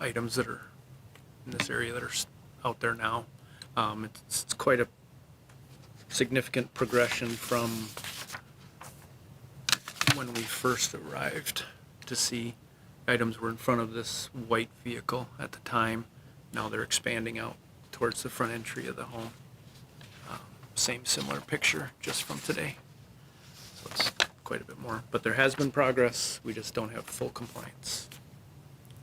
items that are in this area that are out there now. It's quite a significant progression from when we first arrived to see items were in front of this white vehicle at the time. Now they're expanding out towards the front entry of the home. Same similar picture just from today. So it's quite a bit more. But there has been progress. We just don't have full compliance.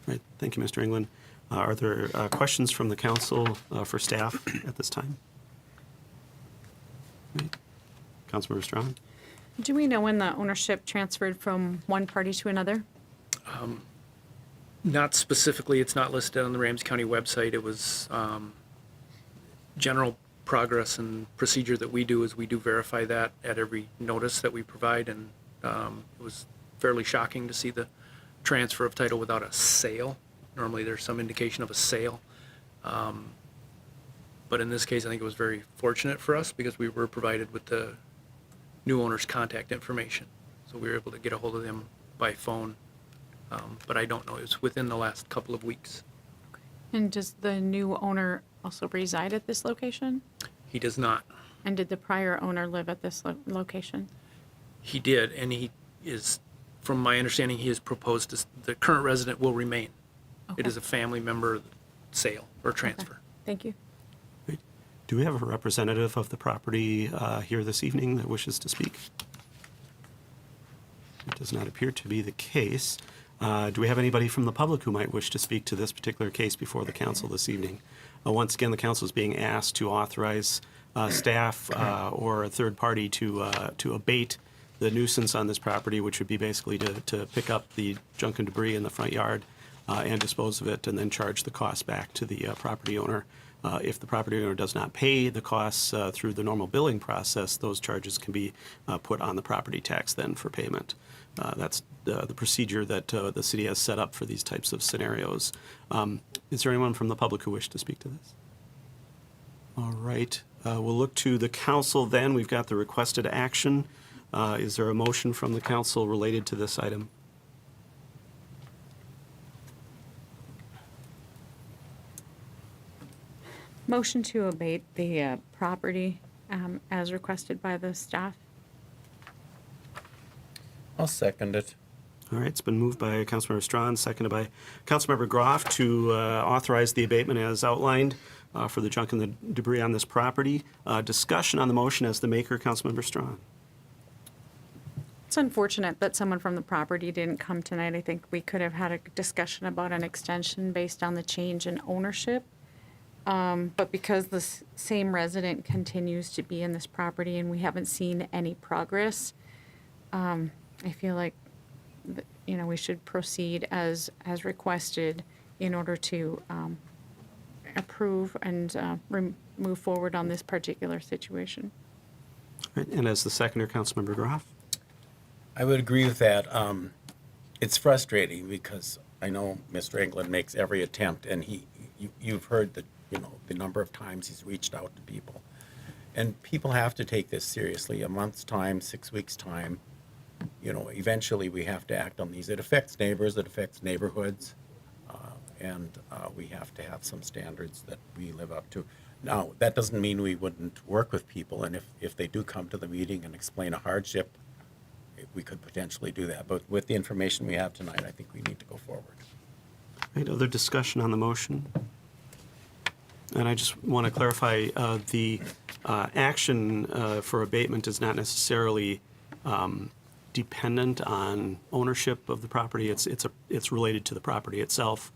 Right. Thank you, Mr. England. Are there questions from the council for staff at this time? Right. Councilmember Strawn? Do we know when the ownership transferred from one party to another? Not specifically, it's not listed on the Ramsey County website. It was general progress and procedure that we do is we do verify that at every notice that we provide, and it was fairly shocking to see the transfer of title without a sale. Normally there's some indication of a sale. But in this case, I think it was very fortunate for us because we were provided with the new owner's contact information. So we were able to get a hold of them by phone. But I don't know, it was within the last couple of weeks. And does the new owner also reside at this location? He does not. And did the prior owner live at this location? He did, and he is, from my understanding, he has proposed to, the current resident will remain. It Okay. is a family member sale or transfer. Thank you. Right. Do we have a representative of the property here this evening that wishes to speak? It does not appear to be the case. Do we have anybody from the public who might wish to speak to this particular case before the council this evening? Once again, the council is being asked to authorize staff or a third party to abate the nuisance on this property, which would be basically to pick up the junk and debris in the front yard and dispose of it, and then charge the cost back to the property owner. If the property owner does not pay the costs through the normal billing process, those charges can be put on the property tax then for payment. That's the procedure that the city has set up for these types of scenarios. Is there anyone from the public who wishes to speak to this? All right. We'll look to the council then. We've got the requested action. Is there a motion from the council related to this item? Motion to abate the property as requested by the staff. I'll second it. All right, it's been moved by Councilmember Strawn, seconded by Councilmember Groff to authorize the abatement as outlined for the junk and the debris on this property. Discussion on the motion as the maker, Councilmember Strawn. It's unfortunate that someone from the property didn't come tonight. I think we could have had a discussion about an extension based on the change in ownership. But because the same resident continues to be in this property and we haven't seen any progress, I feel like, we should proceed as requested in order to approve and move forward on this particular situation. All right, and as the seconder, Councilmember Groff. I would agree with that. It's frustrating because I know Mr. England makes every attempt, and you've heard the number of times he's reached out to people. And people have to take this seriously. A month's time, 6 weeks' time, eventually we have to act on these. It affects neighbors, it affects neighborhoods, and we have to have some standards that we live up to. Now, that doesn't mean we wouldn't work with people, and if they do come to the meeting and explain a hardship, we could potentially do that. But with the information we have tonight, I think we need to go forward. All right, other discussion on the motion? And I just want to clarify, the action for abatement is not necessarily dependent on ownership of the property. It's related to the property itself.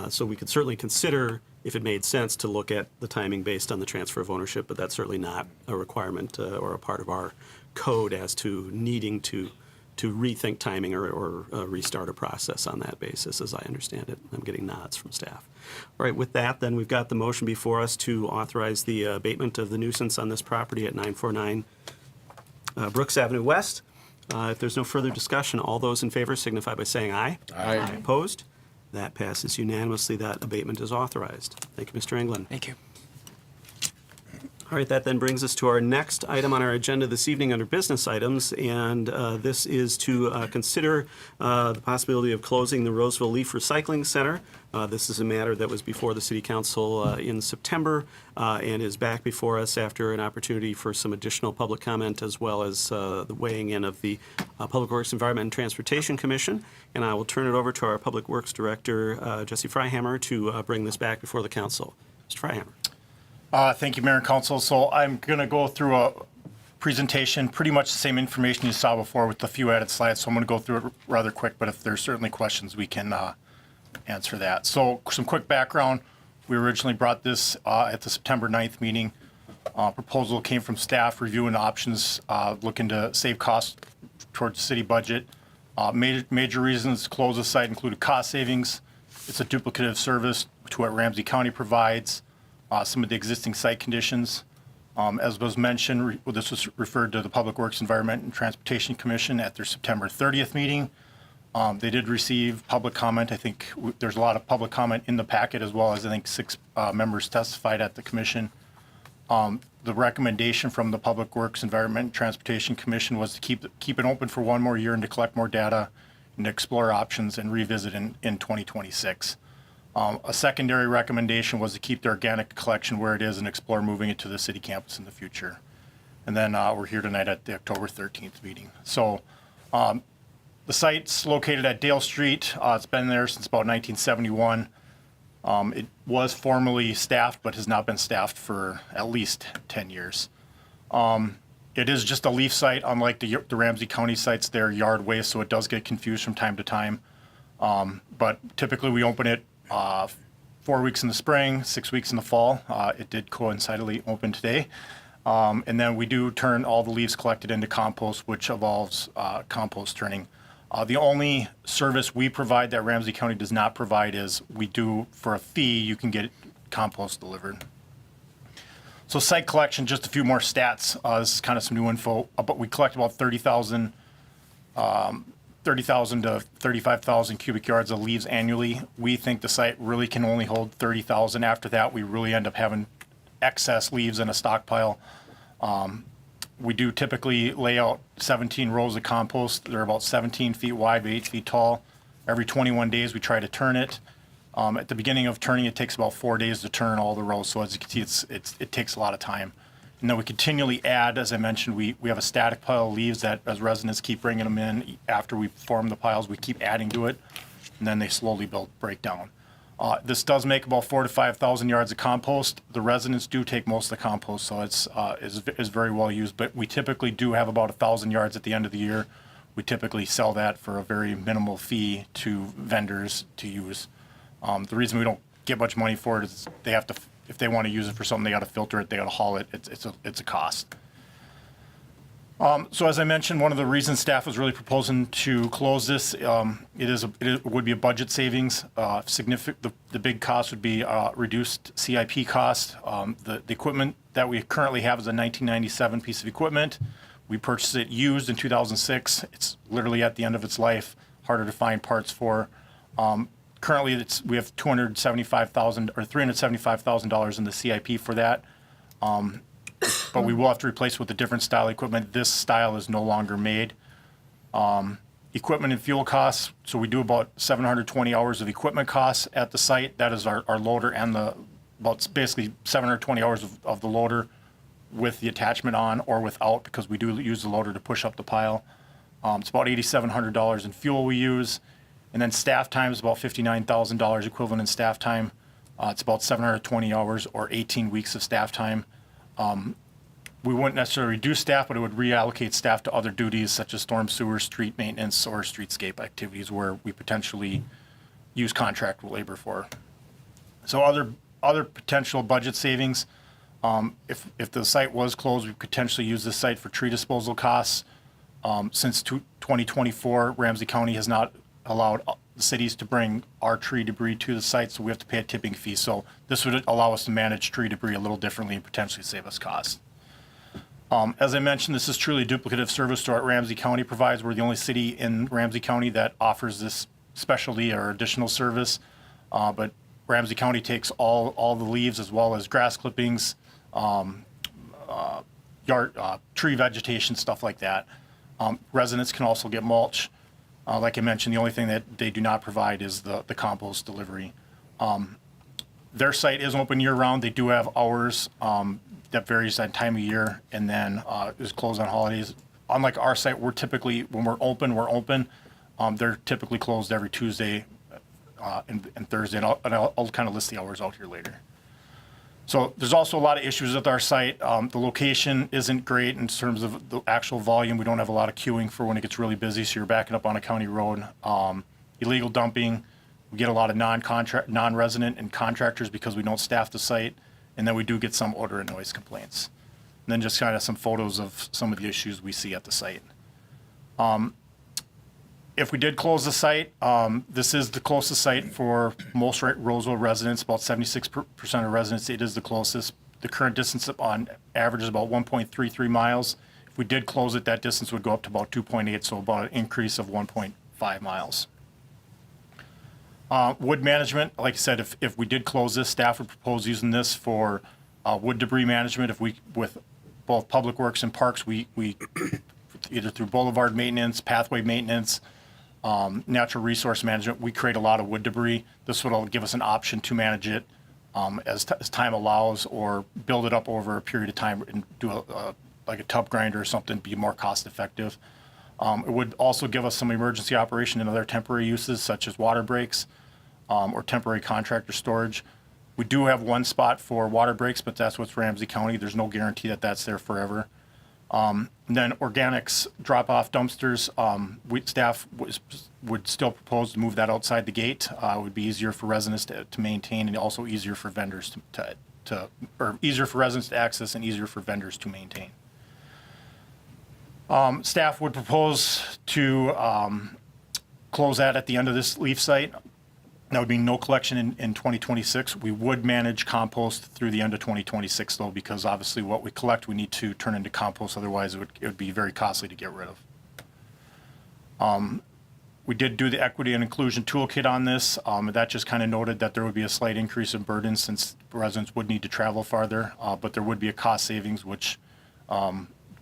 So we could certainly consider, if it made sense, to look at the timing based on the transfer of ownership, but that's certainly not a requirement or a part of our code as to needing to rethink timing or restart a process on that basis, as I understand it. I'm getting nods from staff. All right, with that, then we've got the motion before us to authorize the abatement of the nuisance on this property at 949 Brooks Avenue West. If there's no further discussion, all those in favor signify by saying aye. Aye. Opposed? That passes unanimously. That abatement is authorized. Thank you, Mr. England. Thank you. All right, that then brings us to our next item on our agenda this evening under business items, and this is to consider the possibility of closing the Roseville Leaf Recycling Center. This is a matter that was before the City Council in September and is back before us after an opportunity for some additional public comment as well as the weighing in of the Public Works, Environment, and Transportation Commission. And I will turn it over to our Public Works Director, Jesse Freihammer, to bring this back before the Council. Mr. Freihammer. Thank you, Mayor and Council. So I'm going to go through a presentation, pretty much the same information you saw before with a few added slides. So I'm going to go through it rather quick, but if there's certainly questions, we can answer that. So some quick background. We originally brought this at the September 9th meeting. Proposal came from staff reviewing options, looking to save costs towards the city budget. Major reasons to close the site included cost savings. It's a duplicative service to what Ramsey County provides. Some of the existing site conditions. As was mentioned, this was referred to the Public Works, Environment, and Transportation Commission at their September 30th meeting. They did receive public comment. I think there's a lot of public comment in the packet, as well as I think 6 members testified at the commission. The recommendation from the Public Works, Environment, and Transportation Commission was to keep it open for 1 more year and to collect more data and to explore options and revisit in 2026. A secondary recommendation was to keep the organic collection where it is and explore moving it to the city campus in the future. And then we're here tonight at the October 13th meeting. So the site's located at Dale Street. It's been there since about 1971. It was formerly staffed, but has not been staffed for at least 10 years. It is just a leaf site, unlike the Ramsey County sites. They're yard waste, so it does get confused from time to time. But typically we open it 4 weeks in the spring, 6 weeks in the fall. It did coincidentally open today. And then we do turn all the leaves collected into compost, which involves compost turning. The only service we provide that Ramsey County does not provide is we do, for a fee, you can get compost delivered. So site collection, just a few more stats. This is kind of some new info, but we collect about 30,000 to 35,000 cubic yards of leaves annually. We think the site really can only hold 30,000. After that, we really end up having excess leaves in a stockpile. We do typically lay out 17 rows of compost. They're about 17 feet wide by 8 feet tall. Every 21 days, we try to turn it. At the beginning of turning, it takes about 4 days to turn all the rows. So as you can see, it takes a lot of time. And then we continually add, as I mentioned, we have a static pile of leaves that as residents keep bringing them in, after we form the piles, we keep adding to it, and then they slowly break down. This does make about 4,000 to 5,000 yards of compost. The residents do take most of the compost, so it's very well used, but we typically do have about 1,000 yards at the end of the year. We typically sell that for a very minimal fee to vendors to use. The reason we don't get much money for it is they have to, if they want to use it for something, they got to filter it, they got to haul it. It's a cost. So as I mentioned, one of the reasons staff was really proposing to close this, it would be a budget savings. The big cost would be reduced CIP cost. The equipment that we currently have is a 1997 piece of equipment. We purchased it used in 2006. It's literally at the end of its life, harder to find parts for. Currently, we have $275,000 or $375,000 in the CIP for that. But we will have to replace with a different style equipment. This style is no longer made. Equipment and fuel costs, so we do about 720 hours of equipment costs at the site. That is our loader and about basically 720 hours of the loader with the attachment on or without, because we do use the loader to push up the pile. It's about $8,700 in fuel we use. And then staff time is about $59,000 equivalent in staff time. It's about 720 hours or 18 weeks of staff time. We wouldn't necessarily reduce staff, but it would reallocate staff to other duties such as storm sewer, street maintenance, or streetscape activities where we potentially use contract labor for. So other potential budget savings, if the site was closed, we could potentially use this site for tree disposal costs. Since 2024, Ramsey County has not allowed the cities to bring our tree debris to the site, so we have to pay a tipping fee. So this would allow us to manage tree debris a little differently and potentially save us costs. As I mentioned, this is truly a duplicative service to what Ramsey County provides. We're the only city in Ramsey County that offers this specialty or additional service. But Ramsey County takes all the leaves as well as grass clippings, tree vegetation, stuff like that. Residents can also get mulch. Like I mentioned, the only thing that they do not provide is the compost delivery. Their site is open year-round. They do have hours that varies on time of year, and then is closed on holidays. Unlike our site, we're typically, when we're open, we're open. They're typically closed every Tuesday and Thursday, and I'll kind of list the hours out here later. So there's also a lot of issues with our site. The location isn't great in terms of the actual volume. We don't have a lot of queuing for when it gets really busy, so you're backing up on a county road. Illegal dumping, we get a lot of non-resident and contractors because we don't staff the site, and then we do get some odor and noise complaints. And then just kind of some photos of some of the issues we see at the site. If we did close the site, this is the closest site for most Roseville residents, about 76% of residents, it is the closest. The current distance on average is about 1.33 miles. If we did close it, that distance would go up to about 2.8, so about an increase of 1.5 miles. Wood management, like I said, if we did close this, staff would propose using this for wood debris management. If we, with both Public Works and Parks, we either through boulevard maintenance, pathway maintenance, natural resource management, we create a lot of wood debris. This would give us an option to manage it as time allows, or build it up over a period of time and do like a tub grinder or something, be more cost effective. It would also give us some emergency operation and other temporary uses such as water breaks or temporary contractor storage. We do have one spot for water breaks, but that's what's Ramsey County. There's no guarantee that that's there forever. And then organics drop-off dumpsters, staff would still propose to move that outside the gate. It would be easier for residents to maintain, and also easier for vendors or easier for residents to access and easier for vendors to maintain. Staff would propose to close that at the end of this leaf site. That would be no collection in 2026. We would manage compost through the end of 2026, though, because obviously what we collect, we need to turn into compost. Otherwise, it would be very costly to get rid of. We did do the equity and inclusion toolkit on this. That just kind of noted that there would be a slight increase in burden since residents would need to travel farther, but there would be a cost savings, which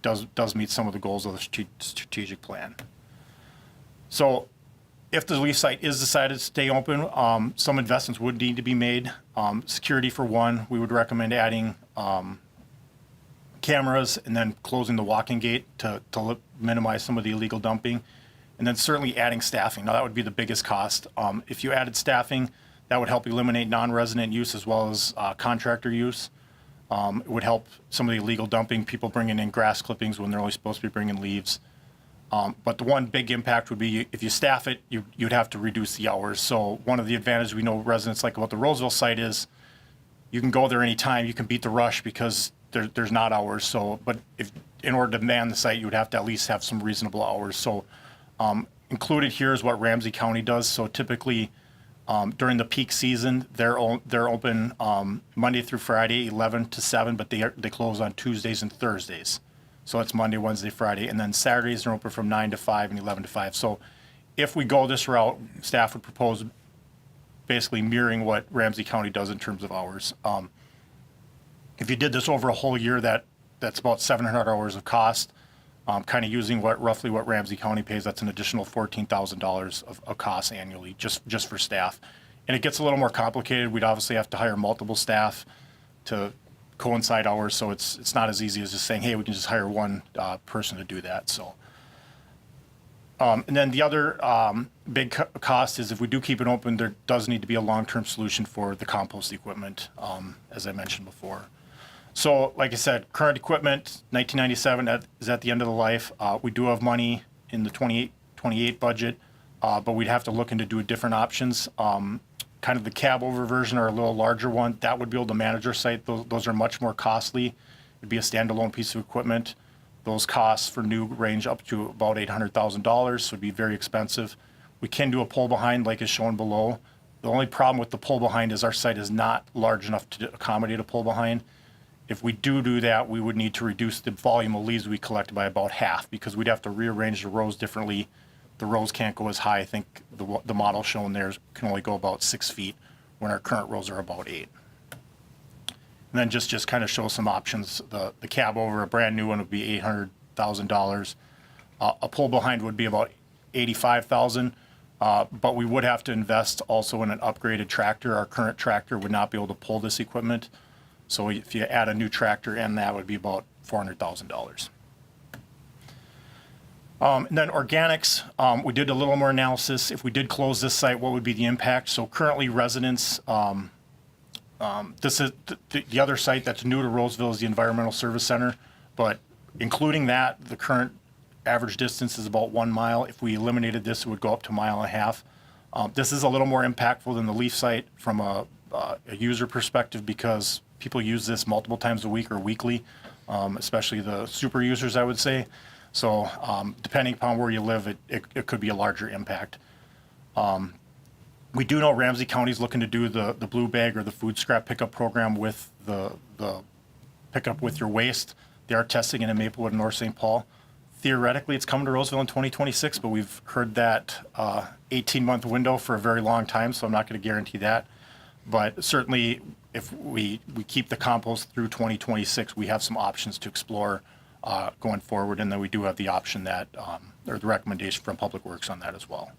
does meet some of the goals of the strategic plan. So if the leaf site is decided to stay open, some investments would need to be made. Security for one, we would recommend adding cameras and then closing the walking gate to minimize some of the illegal dumping. And then certainly adding staffing. Now that would be the biggest cost. If you added staffing, that would help eliminate non-resident use as well as contractor use. It would help some of the illegal dumping, people bringing in grass clippings when they're only supposed to be bringing leaves. But the one big impact would be if you staff it, you'd have to reduce the hours. So one of the advantages we know residents like about the Roseville site is you can go there anytime, you can beat the rush because there's not hours. So, but if in order to man the site, you would have to at least have some reasonable hours. So included here is what Ramsey County does. So typically during the peak season, they're open Monday through Friday, 11 to 7, but they close on Tuesdays and Thursdays. So it's Monday, Wednesday, Friday, and then Saturdays are open from 9 to 5 and 11 to 5. So if we go this route, staff would propose basically mirroring what Ramsey County does in terms of hours. If you did this over a whole year, that's about 700 hours of cost. Kind of using roughly what Ramsey County pays, that's an additional $14,000 of costs annually just for staff. And it gets a little more complicated. We'd obviously have to hire multiple staff to coincide hours, so it's not as easy as just saying, hey, we can just hire one person to do that. So, and then the other big cost is if we do keep it open, there does need to be a long-term solution for the compost equipment, as I mentioned before. So, like I said, current equipment, 1997 is at the end of the life. We do have money in the 28 budget, but we'd have to look into doing different options. Kind of the cab over version or a little larger one, that would be able to manage our site. Those are much more costly. It'd be a standalone piece of equipment. Those costs for new range up to about $800,000, so it'd be very expensive. We can do a pull behind like is shown below. The only problem with the pull behind is our site is not large enough to accommodate a pull behind. If we do that, we would need to reduce the volume of leaves we collect by about half because we'd have to rearrange the rows differently. The rows can't go as high. I think the model shown there can only go about 6 feet when our current rows are about 8. And then just kind of show some options. The cab over a brand new one would be $800,000. A pull behind would be about $85,000. But we would have to invest also in an upgraded tractor. Our current tractor would not be able to pull this equipment. So if you add a new tractor in, that would be about $400,000. And then organics, we did a little more analysis. If we did close this site, what would be the impact? So currently residents, this is the other site that's new to Roseville is the Environmental Service Center. But including that, the current average distance is about 1 mile. If we eliminated this, it would go up to 1.5 miles. This is a little more impactful than the Leaf site from a user perspective because people use this multiple times a week or weekly, especially the super users, I would say. So depending upon where you live, it could be a larger impact. We do know Ramsey County is looking to do the blue bag or the food scrap pickup program with the pickup with your waste. They are testing it in Maplewood and North St. Paul. Theoretically, it's coming to Roseville in 2026, but we've heard that 18-month window for a very long time, so I'm not going to guarantee that. But certainly, if we keep the compost through 2026, we have some options to explore going forward, and then we do have the option that, or the recommendation from Public Works on that as well.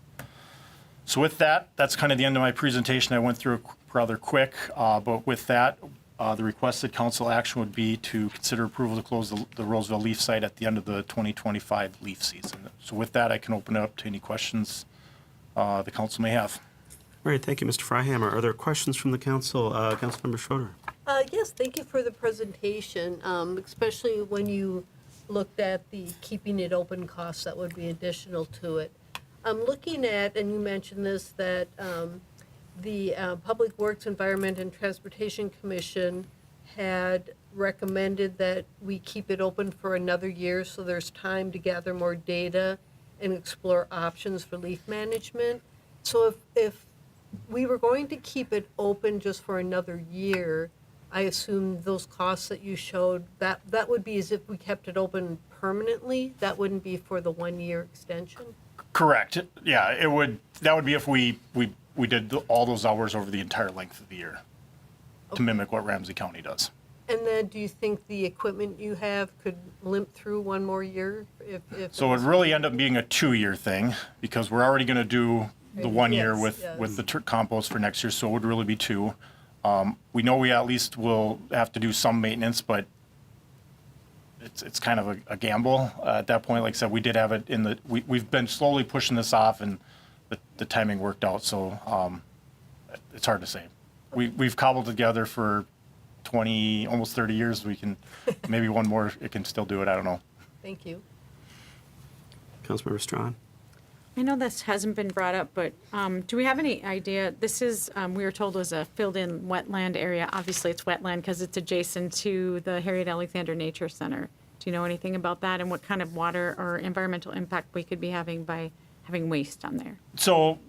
So with that, that's kind of the end of my presentation. I went through it rather quick, but with that, the requested council action would be to consider approval to close the Roseville Leaf site at the end of the 2025 leaf season. So with that, I can open it up to any questions the council may have. All right, thank you, Mr. Fryhammer. Are there questions from the council? Councilmember Schroeder. Yes, thank you for the presentation, especially when you looked at the keeping it open costs that would be additional to it. I'm looking at, and you mentioned this, that the Public Works, Environment, and Transportation Commission had recommended that we keep it open for another year so there's time to gather more data and explore options for leaf management. So if we were going to keep it open just for another year, I assume those costs that you showed, that would be as if we kept it open permanently? That wouldn't be for the 1-year extension? Correct. Yeah, it would. That would be if we did all those hours over the entire length of the year to mimic what Ramsey County does. And then do you think the equipment you have could limp through 1 more year? If So it would really end up being a 2-year thing because we're already going to do the 1 year Yes, with the compost for next year, so it would really be 2. We know we at least will have to do some maintenance, but it's kind of a gamble at that point. Like I said, we did have it in the we've been slowly pushing this off, and the timing worked out. So it's hard to say. We've cobbled together for 20, almost 30 years. We can maybe one more. It can still do it. I don't know. Thank you. Councilmember Strawn. I know this hasn't been brought up, but do we have any idea? This is, we were told was a filled-in wetland area. Obviously, it's wetland because it's adjacent to the Harriet Alexander Nature Center. Do you know anything about that and what kind of water or environmental impact we could be having by having waste on there? So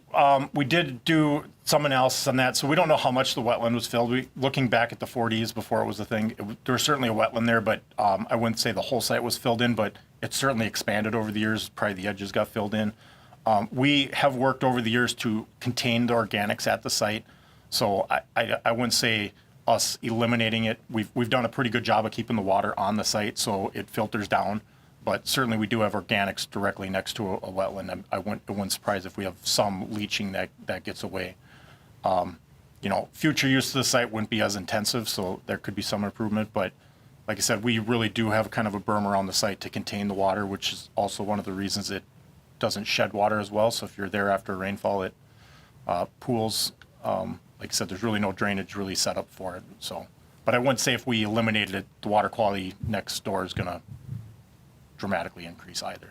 we did do some analysis on that. So we don't know how much the wetland was filled. Looking back at the 40s before it was a thing, there was certainly a wetland there, but I wouldn't say the whole site was filled in, but it certainly expanded over the years. Probably the edges got filled in. We have worked over the years to contain the organics at the site. So I wouldn't say us eliminating it. We've done a pretty good job of keeping the water on the site so it filters down. But certainly we do have organics directly next to a wetland. It wouldn't surprise if we have some leaching that gets away. Future use of the site wouldn't be as intensive, so there could be some improvement. But like I said, we really do have kind of a berm around the site to contain the water, which is also one of the reasons it doesn't shed water as well. So if you're there after rainfall, it pools. Like I said, there's really no drainage really set up for it. So, but I wouldn't say if we eliminated it, the water quality next door is going to dramatically increase either.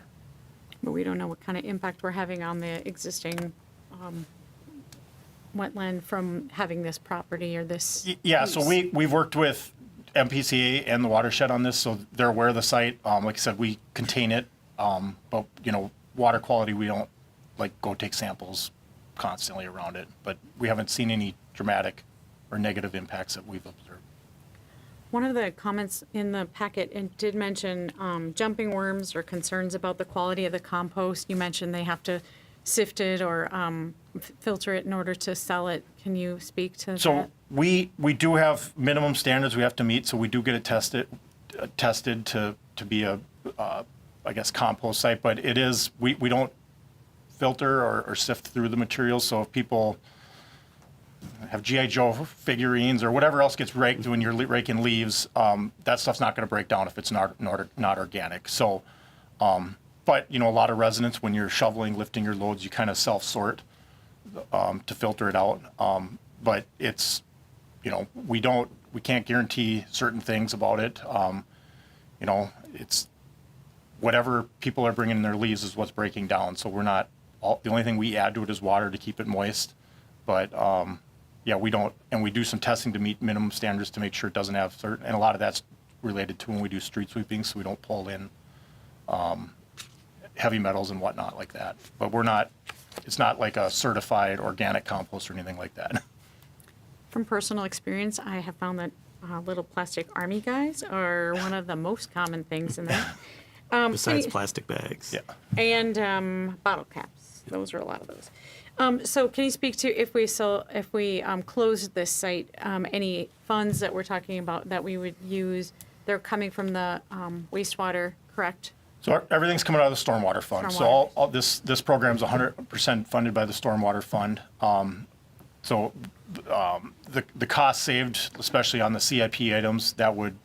But we don't know what kind of impact we're having on the existing wetland from having this property or this. Yeah, so use. we've worked with MPCA and the watershed on this, so they're aware of the site. Like I said, we contain it, but water quality, we don't go take samples constantly around it, but we haven't seen any dramatic or negative impacts that we've observed. One of the comments in the packet, it did mention jumping worms or concerns about the quality of the compost. You mentioned they have to sift it or filter it in order to sell it. Can you speak to So that? we do have minimum standards we have to meet, so we do get it tested to be a, I guess, compost site, but it is, we don't filter or sift through the materials, so if people have G.I. Joe figurines or whatever else gets raked when you're raking leaves, that stuff's not gonna break down if it's not organic. So, but, you know, a lot of residents, when you're shoveling, lifting your loads, you kind of self-sort to filter it out. But it's, you know, we can't guarantee certain things about it. You know, it's whatever people are bringing in their leaves is what's breaking down. So we're not, the only thing we add to it is water to keep it moist. But, yeah, we don't, and we do some testing to meet minimum standards to make sure it doesn't have certain, and a lot of that's related to when we do street sweeping, so we don't pull in heavy metals and whatnot like that. But we're not, it's not like a certified organic compost or anything like that. From personal experience, I have found that little plastic army guys are one of the most common things in there. Besides plastic bags. Yeah. And bottle caps. Those are a lot of those. So can you speak to if we closed this site, any funds that we're talking about that we would use, they're coming from the wastewater, correct? So everything's coming out of the stormwater fund. So all this program's 100% funded by the stormwater fund. So the cost saved, especially on the CIP items, that would,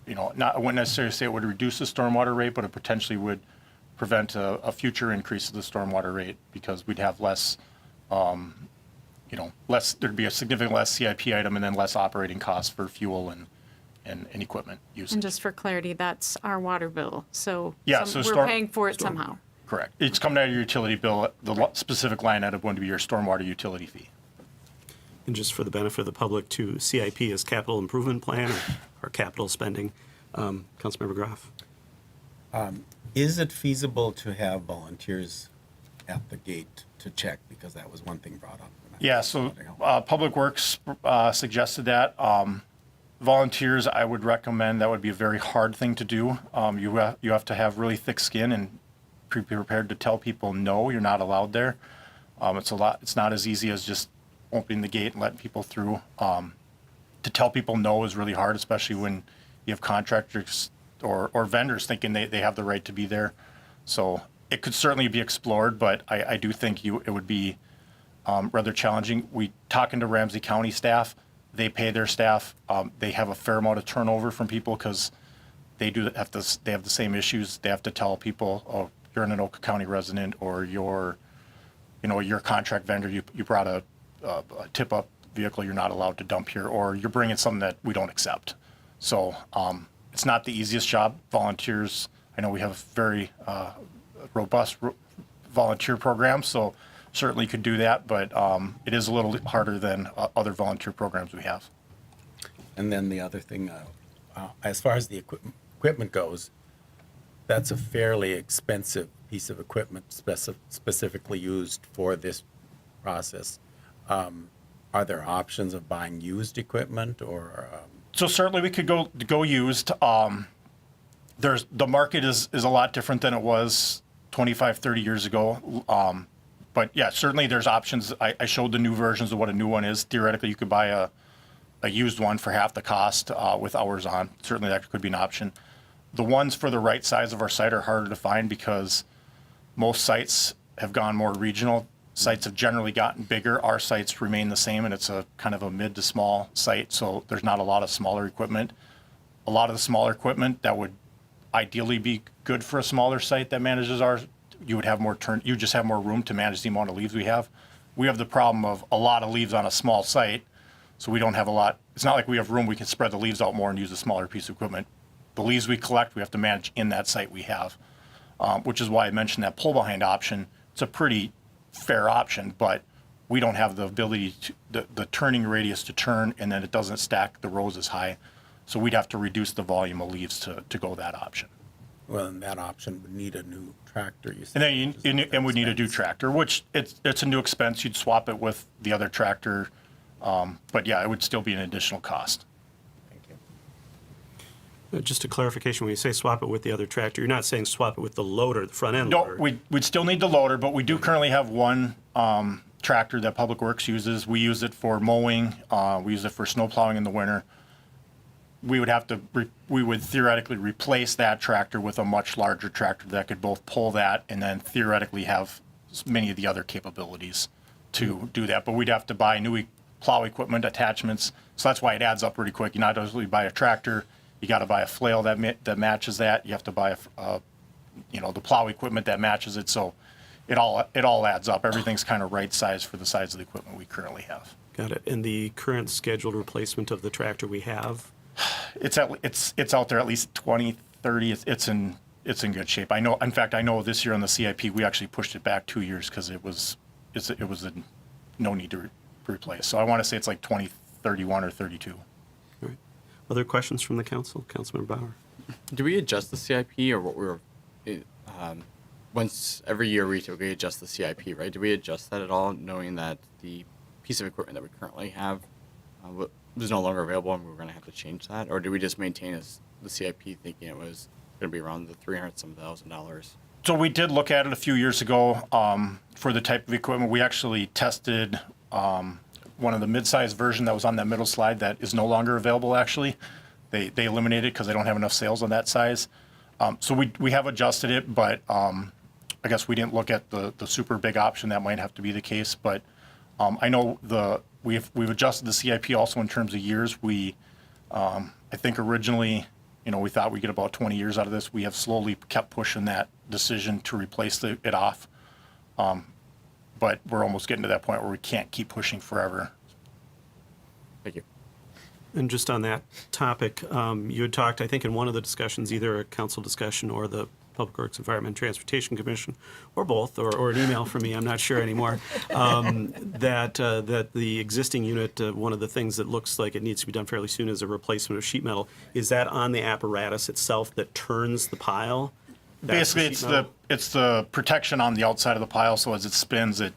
you know, I wouldn't necessarily say it would reduce the stormwater rate, but it potentially would prevent a future increase of the stormwater rate because we'd have less, you know, there'd be a significant less CIP item and then less operating costs for fuel and equipment usage. And just for clarity, that's our water bill. So Yeah, so we're paying for it somehow. Correct. It's coming out of your utility bill. The specific line item going to be your stormwater utility fee. And just for the benefit of the public, too, CIP is capital improvement plan or capital spending. Councilmember Groff. Is it feasible to have volunteers at the gate to check? Because that was one thing brought up. Yeah, so Public Works suggested that. Volunteers, I would recommend, that would be a very hard thing to do. You have to have really thick skin and be prepared to tell people, no, you're not allowed there. It's not as easy as just opening the gate and letting people through. To tell people no is really hard, especially when you have contractors or vendors thinking they have the right to be there. So it could certainly be explored, but I do think it would be rather challenging. Talking to Ramsey County staff, they pay their staff. They have a fair amount of turnover from people because they have the same issues. They have to tell people, oh, you're an Anoka County resident, or you're a contract vendor. You brought a tip-up vehicle you're not allowed to dump here, or you're bringing something that we don't accept. So it's not the easiest job. Volunteers, I know we have very robust volunteer programs, so certainly could do that, but it is a little harder than other volunteer programs we have. And then the other thing, as far as the equipment goes, that's a fairly expensive piece of equipment specifically used for this process. Are there options of buying used equipment or? So certainly we could go used. The market is a lot different than it was 25, 30 years ago. But yeah, certainly there's options. I showed the new versions of what a new one is. Theoretically, you could buy a used one for half the cost with hours on. Certainly that could be an option. The ones for the right size of our site are harder to find because most sites have gone more regional. Sites have generally gotten bigger. Our sites remain the same, and it's a kind of a mid to small site, so there's not a lot of smaller equipment. A lot of the smaller equipment that would ideally be good for a smaller site that manages ours, you would have you just have more room to manage the amount of leaves we have. We have the problem of a lot of leaves on a small site, so we don't have a lot. It's not like we have room, we can spread the leaves out more and use a smaller piece of equipment. The leaves we collect, we have to manage in that site we have, which is why I mentioned that pull behind option. It's a pretty fair option, but we don't have the ability to, the turning radius to turn, and then it doesn't stack the rows as high. So we'd have to reduce the volume of leaves to go that option. Well, and that option would need a new tractor, you And said. then we need a new tractor, which it's a new expense. You'd swap it with the other tractor. But yeah, it would still be an additional cost. Thank you. Just a clarification, when you say swap it with the other tractor, you're not saying swap it with the loader, the front end No, loader? we'd still need the loader, but we do currently have one tractor that Public Works uses. We use it for mowing. We use it for snow plowing in the winter. We would theoretically replace that tractor with a much larger tractor that could both pull that and then theoretically have many of the other capabilities to do that. But we'd have to buy new plow equipment attachments. So that's why it adds up pretty quick. You not only buy a tractor, you got to buy a flail that matches that. You have to buy the plow equipment that matches it. So it all adds up. Everything's kind of right size for the size of the equipment we currently have. Got it. And the current scheduled replacement of the tractor we have? It's out there at least 2030. It's in good shape. I know this year on the CIP we actually pushed it back 2 years because it was no need to replace. So I want to say it's like 2031 or 32. All right. Other questions from the council? Councilmember Bauer. Do we adjust the CIP or what we were, once every year we typically adjust the CIP, right? Do we adjust that at all, knowing that the piece of equipment that we currently have was no longer available and we were going to have to change that? Or do we just maintain the CIP thinking it was going to be around the $300,000? So we did look at it a few years ago for the type of equipment. We actually tested one of the mid-size version that was on that middle slide that is no longer available. Actually, they eliminated it because they don't have enough sales on that size. So we have adjusted it, but I guess we didn't look at the super big option. That might have to be the case, but I know we've adjusted the CIP also in terms of years. I think originally, we thought we'd get about 20 years out of this. We have slowly kept pushing that decision to replace it off. But we're almost getting to that point where we can't keep pushing forever. Thank you. And just on that topic, you had talked, I think, in one of the discussions, either a council discussion or the Public Works, Environment, and Transportation Commission, or both, or an email from me, I'm not sure anymore, that the existing unit, one of the things that looks like it needs to be done fairly soon is a replacement of sheet metal. Is that on the apparatus itself that turns the pile? That's Basically, the sheet metal? it's the protection on the outside of the pile, so as it spins, it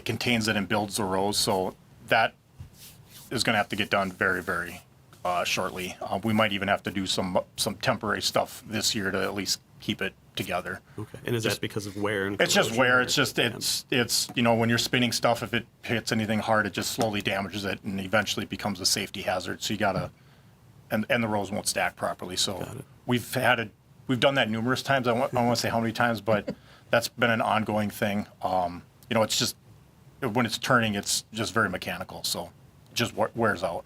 contains it and builds the rows. So that is going to have to get done very, very shortly. We might even have to do some temporary stuff this year to at least keep it together. Okay. And is that because of wear and It's just corrosion, wear. or- It's just it's when you're spinning stuff, if it hits anything hard, it just slowly damages it and eventually becomes a safety hazard. So you gotta, and the rows won't stack properly. So Got it. we've done that numerous times. I don't want to say how many times, but that's been an ongoing thing. It's just when it's turning, it's just very mechanical. So it just wears out.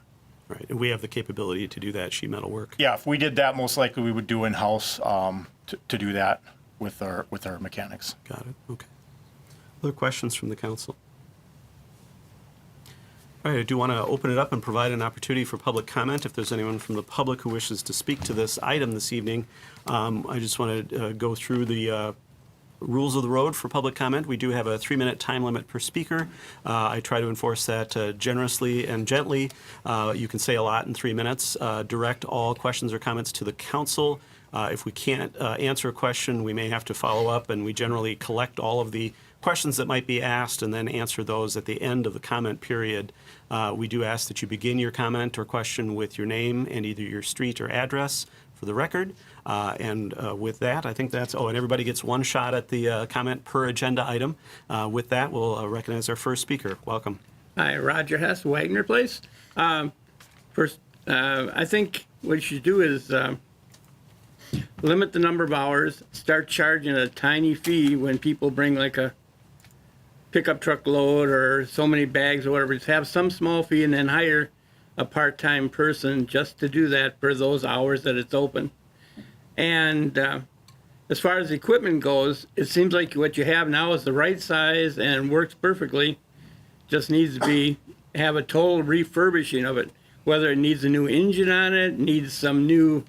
Right. And we have the capability to do that sheet metal work. Yeah, if we did that, most likely we would do in-house to do that with our mechanics. Got it. Okay. Other questions from the council? All right, I do want to open it up and provide an opportunity for public comment. If there's anyone from the public who wishes to speak to this item this evening, I just want to go through the rules of the road for public comment. We do have a 3-minute time limit per speaker. I try to enforce that generously and gently. You can say a lot in 3 minutes. Direct all questions or comments to the council. If we can't answer a question, we may have to follow up, and we generally collect all of the questions that might be asked and then answer those at the end of the comment period. We do ask that you begin your comment or question with your name and either your street or address for the record. And with that, I think that's, and everybody gets one shot at the comment per agenda item. With that, we'll recognize our first speaker. Welcome. Hi, Roger Hess, Wagner Place. First, I think what you should do is limit the number of hours, start charging a tiny fee when people bring like a pickup truck load or so many bags or whatever. Just have some small fee and then hire a part-time person just to do that for those hours that it's open. And as far as equipment goes, it seems like what you have now is the right size and works perfectly. Just needs to have a total refurbishing of it. Whether it needs a new engine on it, needs some new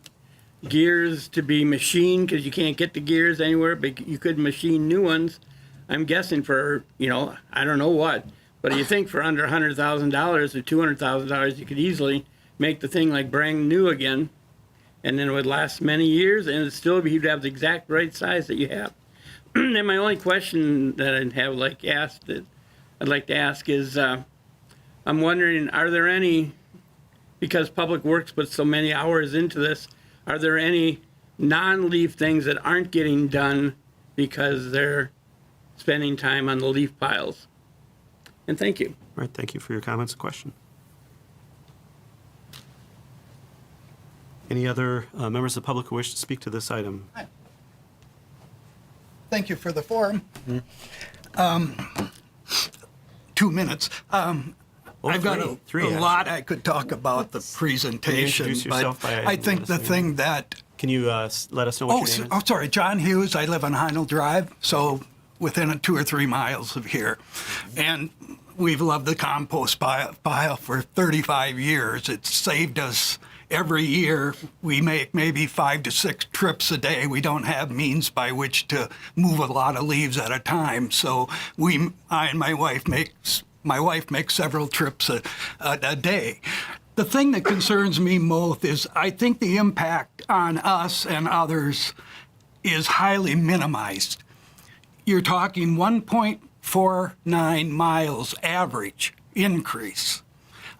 gears to be machined because you can't get the gears anywhere, but you could machine new ones. I'm guessing for, I don't know what, but you think for under $100,000 or $200,000, you could easily make the thing like brand new again, and then it would last many years, and it'd still be, you'd have the exact right size that you have. And my only question that I'd have I'd like to ask is, I'm wondering, are there any, because Public Works puts so many hours into this, are there any non-leaf things that aren't getting done because they're spending time on the leaf piles? and thank you. All right, thank you for your comments and question. Any other members of the public who wish to speak to this item? Thank you for the forum. 2 minutes. I've got a three, lot I could talk about the presentation, introduce but yourself by I think the listening? thing that, Can you let us know what your name is? sorry, John Hughes, I live on Heinel Drive, so within 2 or 3 miles of here. And we've loved the compost pile for 35 years. It's saved us every year. We make maybe 5 to 6 trips a day. We don't have means by which to move a lot of leaves at a time. So I and my wife makes several trips a day. The thing that concerns me most is I think the impact on us and others is highly minimized. You're talking 1.49 miles average increase.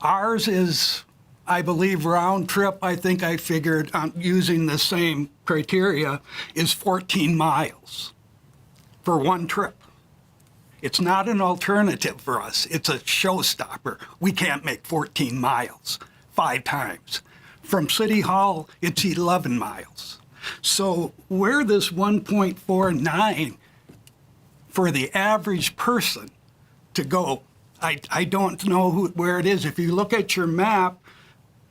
Ours is, I believe, round trip, I think I figured on using the same criteria, is 14 miles for one trip. It's not an alternative for us. It's a showstopper. We can't make 14 miles 5 times. From City Hall, it's 11 miles. So where this 1.49 for the average person to go, I don't know where it is. If you look at your map,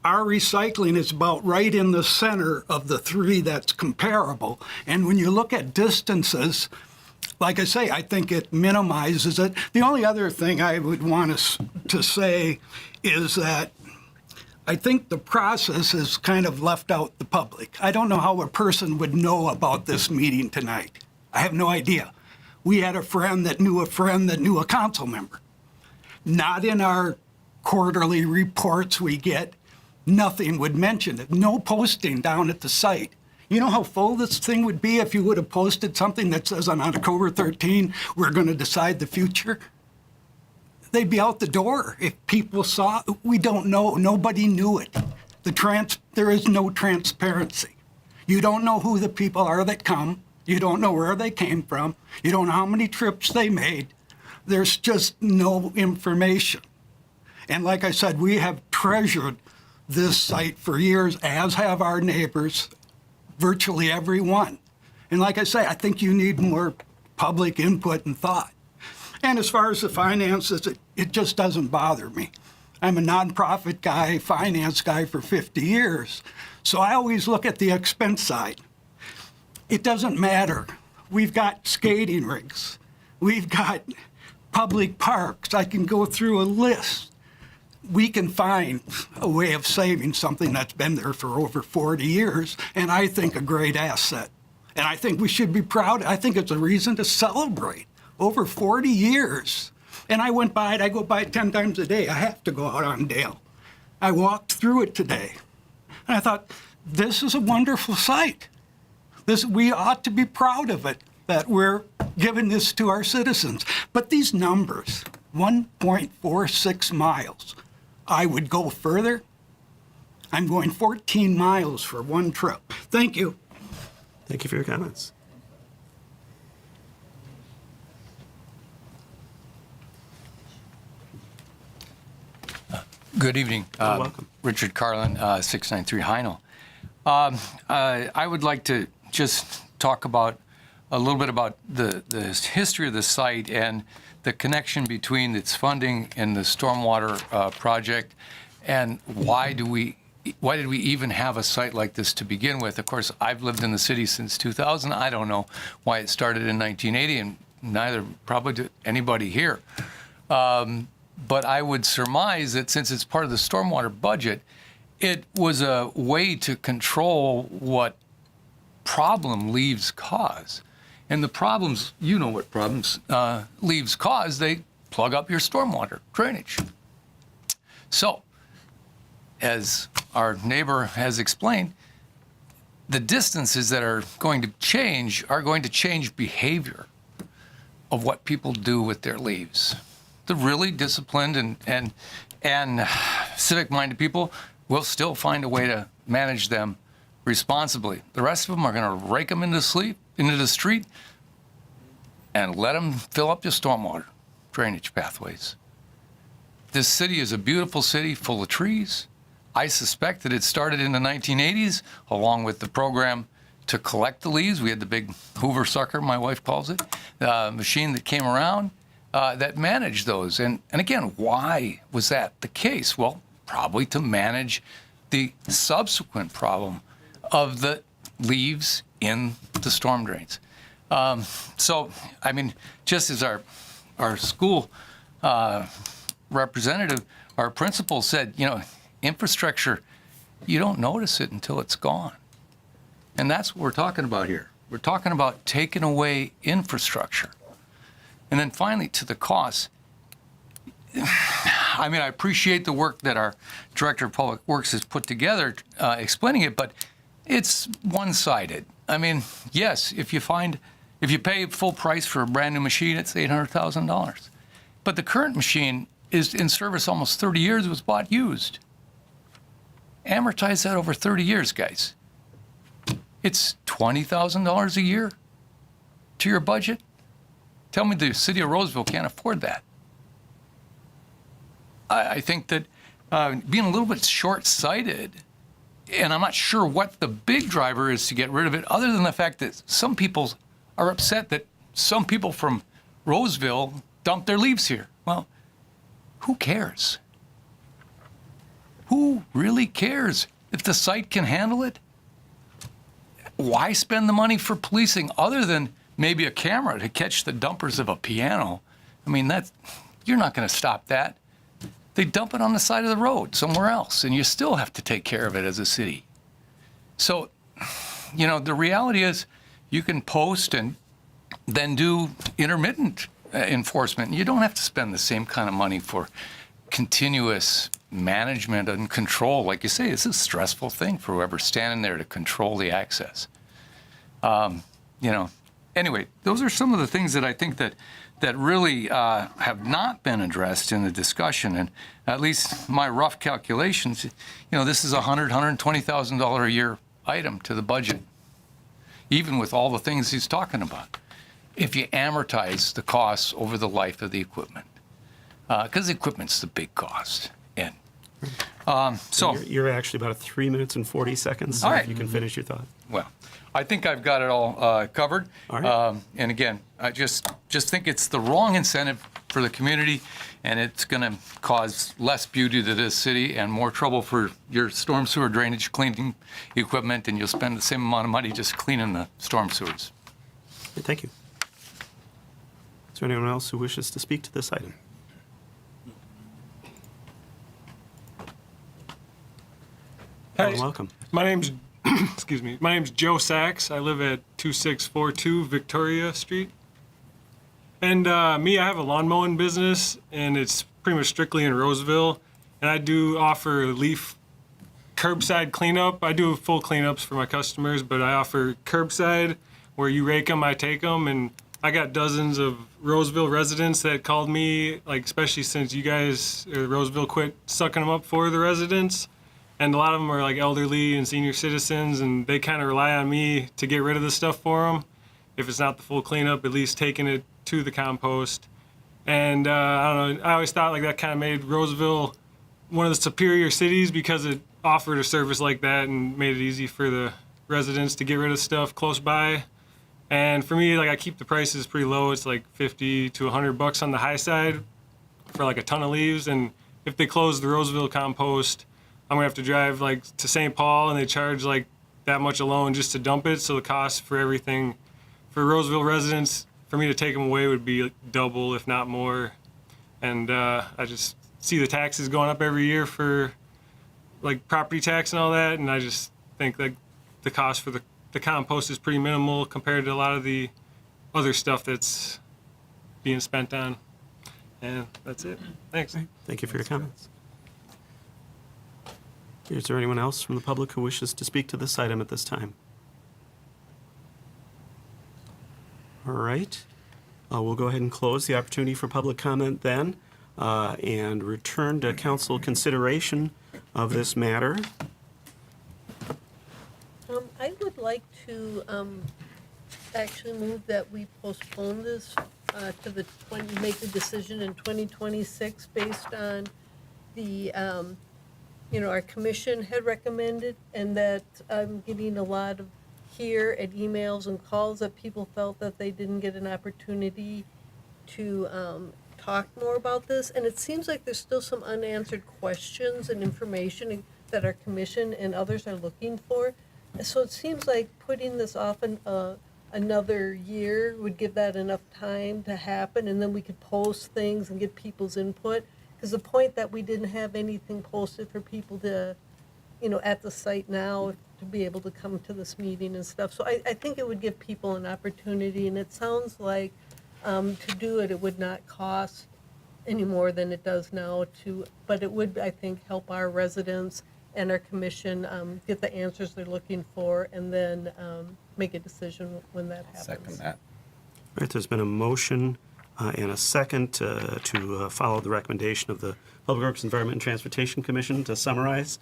our recycling is about right in the center of the 3 that's comparable. And when you look at distances, like I say, I think it minimizes it. The only other thing I would want to say is that I think the process has kind of left out the public. I don't know how a person would know about this meeting tonight. I have no idea. We had a friend that knew a friend that knew a council member. Not in our quarterly reports we get. Nothing would mention it. No posting down at the site. You know how full this thing would be if you would have posted something that says on October 13, we're going to decide the future? They'd be out the door if people saw. We don't know. Nobody knew it. There is no transparency. You don't know who the people are that come. You don't know where they came from. You don't know how many trips they made. There's just no information. And like I said, we have treasured this site for years, as have our neighbors, virtually every one. And like I say, I think you need more public input and thought. And as far as the finances, it just doesn't bother me. I'm a nonprofit guy, finance guy for 50 years. So I always look at the expense side. It doesn't matter. We've got skating rinks. We've got public parks. I can go through a list. We can find a way of saving something that's been there for over 40 years, and I think a great asset. And I think we should be proud. I think it's a reason to celebrate. Over 40 years. And I went by it. I go by it 10 times a day. I have to go out on Dale. I walked through it today. And I thought, this is a wonderful site. We ought to be proud of it, that we're giving this to our citizens. But these numbers, 1.46 miles, I would go further. I'm going 14 miles for one trip. Thank you. Thank you for your comments. Good evening. Welcome. Richard Carlin, 693 Heinel. I would like to just talk about a little bit about the history of the site and the connection between its funding and the stormwater project, and why did we even have a site like this to begin with? Of course, I've lived in the city since 2000. I don't know why it started in 1980, and neither probably did anybody here. But I would surmise that since it's part of the stormwater budget, it was a way to control what problem leaves cause. And the problems, you know what problems leaves cause, they plug up your stormwater drainage. So, as our neighbor has explained, the distances that are going to change behavior of what people do with their leaves. The really disciplined and civic-minded people will still find a way to manage them responsibly. The rest of them are going to rake them into the street and let them fill up your stormwater drainage pathways. this city is a beautiful city full of trees. I suspect that it started in the 1980s, along with the program to collect the leaves. We had the big Hoover sucker, my wife calls it, machine that came around that managed those. And again, why was that the case? Well, probably to manage the subsequent problem of the leaves in the storm drains. So, I mean, just as our school representative, our principal said, you know, infrastructure, you don't notice it until it's gone. And that's what we're talking about here. We're talking about taking away infrastructure. And then finally, to the costs. I mean, I appreciate the work that our Director of Public Works has put together explaining it, but it's one-sided. I mean, yes, if you pay full price for a brand new machine, it's $800,000. But the current machine is in service almost 30 years, it was bought used. Amortize that over 30 years, guys. It's $20,000 a year to your budget. Tell me the city of Roseville can't afford that. I think that being a little bit short-sighted, and I'm not sure what the big driver is to get rid of it, other than the fact that some people are upset that some people from Roseville dump their leaves here. Well, who cares? Who really cares? If the site can handle it, why spend the money for policing other than maybe a camera to catch the dumpers of a piano? I mean, you're not going to stop that. They dump it on the side of the road somewhere else, and you still have to take care of it as a city. So, you know, the reality is you can post and then do intermittent enforcement. You don't have to spend the same kind of money for continuous management and control. Like you say, it's a stressful thing for whoever's standing there to control the access. You know, anyway, those are some of the things that I think that really have not been addressed in the discussion. And at least my rough calculations, you know, this is a $120,000 a year item to the budget, even with all the things he's talking about, if you amortize the costs over the life of the equipment. Because the equipment's the big cost. And so You're actually about 3 minutes and 40 seconds, so All right. if you can finish your thought. well, I think I've got it all covered. All right. And again, I just think it's the wrong incentive for the community, and it's going to cause less beauty to this city and more trouble for your storm sewer drainage cleaning equipment, and you'll spend the same amount of money just cleaning the storm sewers. Thank you. Is there anyone else who wishes to speak to this item? Hi. Welcome. My name's excuse me. My name's Joe Sachs. I live at 2642 Victoria Street. And I have a lawn mowing business, and it's pretty much strictly in Roseville. And I do offer leaf curbside cleanup. I do full cleanups for my customers, but I offer curbside where you rake them, I take them, and I got dozens of Roseville residents that called me, like especially since you guys, Roseville, quit sucking them up for the residents. And a lot of them are like elderly and senior citizens, and they kind of rely on me to get rid of the stuff for them. If it's not the full cleanup, at least taking it to the compost. And I don't know, I always thought like that kind of made Roseville one of the superior cities because it offered a service like that and made it easy for the residents to get rid of stuff close by. And for me, like I keep the prices pretty low. It's like 50 to $100 on the high side for like a ton of leaves. And if they close the Roseville compost, I'm gonna have to drive like to St. Paul, and they charge like that much alone just to dump it. So the cost for everything for Roseville residents, for me to take them away would be double, if not more. And I just see the taxes going up every year for like property tax and all that. And I just think like the cost for the compost is pretty minimal compared to a lot of the other stuff that's being spent on. And that's it. Thanks. Thank you for your comments. Is there anyone else from the public who wishes to speak to this item at this time? All right. We'll go ahead and close the opportunity for public comment then and return to council consideration of this matter. I would like to actually move that we postpone this to make the decision in 2026 based on the, our commission had recommended, and that I'm getting a lot of here and emails and calls that people felt that they didn't get an opportunity to talk more about this. And it seems like there's still some unanswered questions and information that our commission and others are looking for. So it seems like putting this off another year would give that enough time to happen, and then we could post things and get people's input. Because the point that we didn't have anything posted for people to, at the site now to be able to come to this meeting and stuff. So I think it would give people an opportunity, and it sounds like to do it, it would not cost any more than it does now but it would, I think, help our residents and our commission get the answers they're looking for, and then make a decision when that happens. Second that. All right, there's been a motion and a second to follow the recommendation of the Public Works, Environment, and Transportation Commission, to summarize,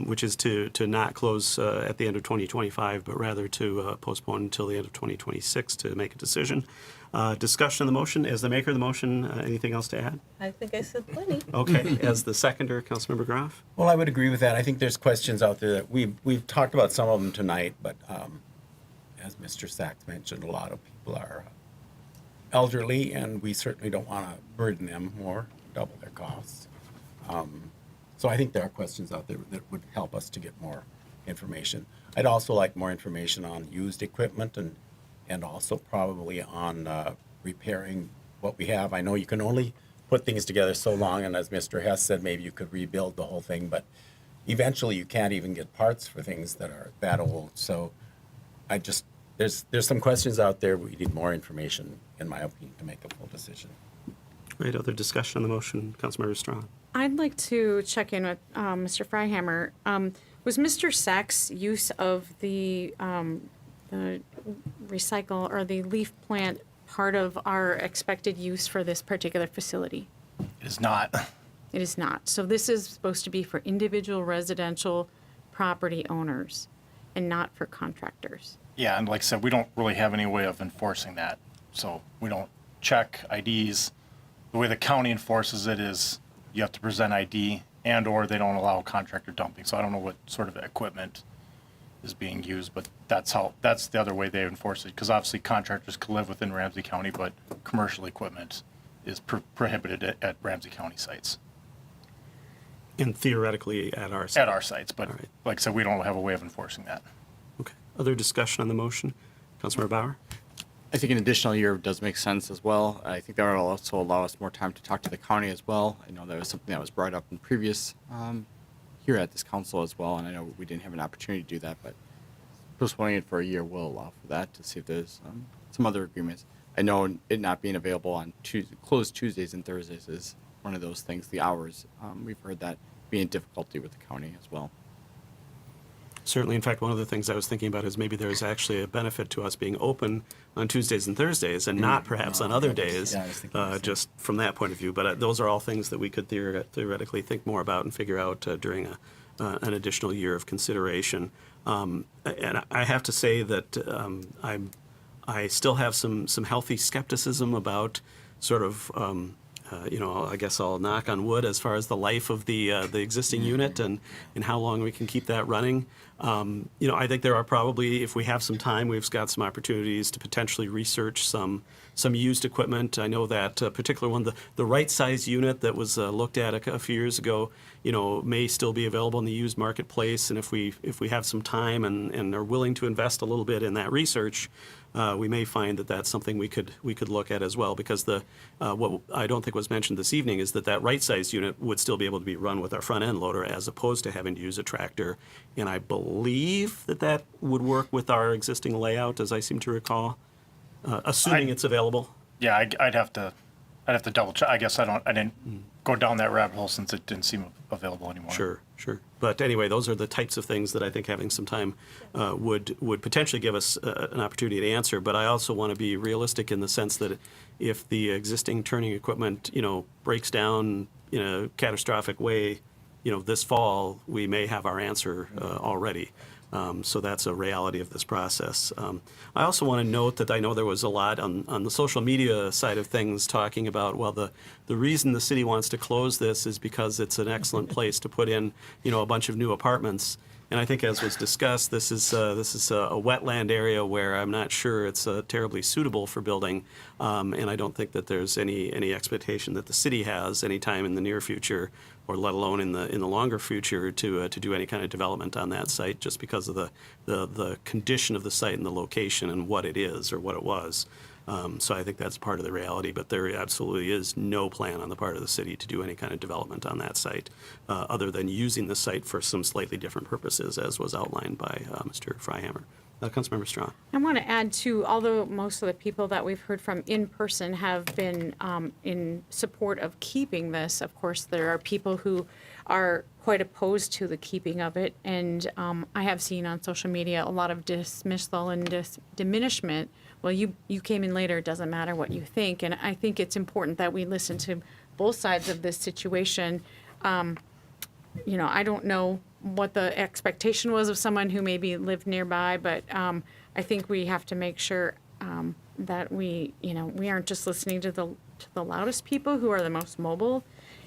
which is to not close at the end of 2025, but rather to postpone until the end of 2026 to make a decision. Discussion of the motion. As the maker of the motion, anything else to add? I think I said plenty. Okay. As the seconder, Councilmember Groff? Well, I would agree with that. I think there's questions out there that we've talked about some of them tonight, but as Mr. Sachs mentioned, a lot of people are elderly, and we certainly don't want to burden them more, double their costs. So I think there are questions out there that would help us to get more information. I'd also like more information on used equipment and also probably on repairing what we have. I know you can only put things together so long, and as Mr. Hess said, maybe you could rebuild the whole thing, but eventually you can't even get parts for things that are that old. So there's some questions out there. We need more information, in my opinion, to make a full decision. Right, other discussion on the motion? Councilmember Strawn? I'd like to check in with Mr. Freihammer. Was Mr. Sachs' use of the recycle or the leaf plant part of our expected use for this particular facility? It is not. It is not. So this is supposed to be for individual residential property owners and not for contractors. Yeah, and like I said, we don't really have any way of enforcing that. So we don't check IDs. The way the county enforces it is you have to present ID, and or they don't allow contractor dumping. So I don't know what sort of equipment is being used, but that's the other way they enforce it. Because obviously contractors can live within Ramsey County, but commercial equipment is prohibited at Ramsey County sites. And theoretically at our site? At our sites, but All right. like I said, we don't have a way of enforcing that. Okay. Other discussion on the motion? Councilmember Bauer? I think an additional year does make sense as well. I think that would also allow us more time to talk to the county as well. I know that was something that was brought up in previous here at this council as well, and I know we didn't have an opportunity to do that, but postponing it for a year will allow for that, to see if there's some other agreements. I know it not being available on closed Tuesdays and Thursdays is one of those things, the hours. We've heard that being a difficulty with the county as well. Certainly. In fact, one of the things I was thinking about is maybe there's actually a benefit to us being open on Tuesdays and Thursdays and not perhaps on other days, Yeah, I was thinking the same. just from that point of view. But those are all things that we could theoretically think more about and figure out during an additional year of consideration. And I have to say that I still have some healthy skepticism about sort of I guess I'll knock on wood as far as the life of the existing unit and how long we can keep that running. I think there are probably, if we have some time, we've got some opportunities to potentially research some used equipment. I know that particular one, the right size unit that was looked at a few years ago, may still be available in the used marketplace. And if we have some time and are willing to invest a little bit in that research, we may find that that's something we could look at as well, because what I don't think was mentioned this evening is that right size unit would still be able to be run with our front end loader as opposed to having to use a tractor. And I believe that would work with our existing layout, as I seem to recall, assuming it's available. Yeah, I'd have to double check. I guess I didn't go down that rabbit hole since it didn't seem available anymore. Sure. But anyway, those are the types of things that I think having some time would potentially give us an opportunity to answer. But I also want to be realistic in the sense that if the existing turning equipment, breaks down in a catastrophic way, this fall, we may have our answer already. So that's a reality of this process. I also want to note that I know there was a lot on the social media side of things talking about, well, the reason the city wants to close this is because it's an excellent place to put in, a bunch of new apartments. And I think, as was discussed, this is a wetland area where I'm not sure it's terribly suitable for building, and I don't think that there's any expectation that the city has any time in the near future, or let alone in the longer future, to do any kind of development on that site, just because of the condition of the site and the location and what it is or what it was. So I think that's part of the reality, but there absolutely is no plan on the part of the city to do any kind of development on that site, other than using the site for some slightly different purposes, as was outlined by Mr. Freihammer. Councilmember Strawn. I want to add too, although most of the people that we've heard from in person have been in support of keeping this, of course, there are people who are quite opposed to the keeping of it. And I have seen on social media a lot of dismissal and diminishment. Well, you came in later, it doesn't matter what you think. And I think it's important that we listen to both sides of this situation. I don't know what the expectation was of someone who maybe lived nearby, but I think we have to make sure that we aren't just listening to the loudest people who are the most mobile.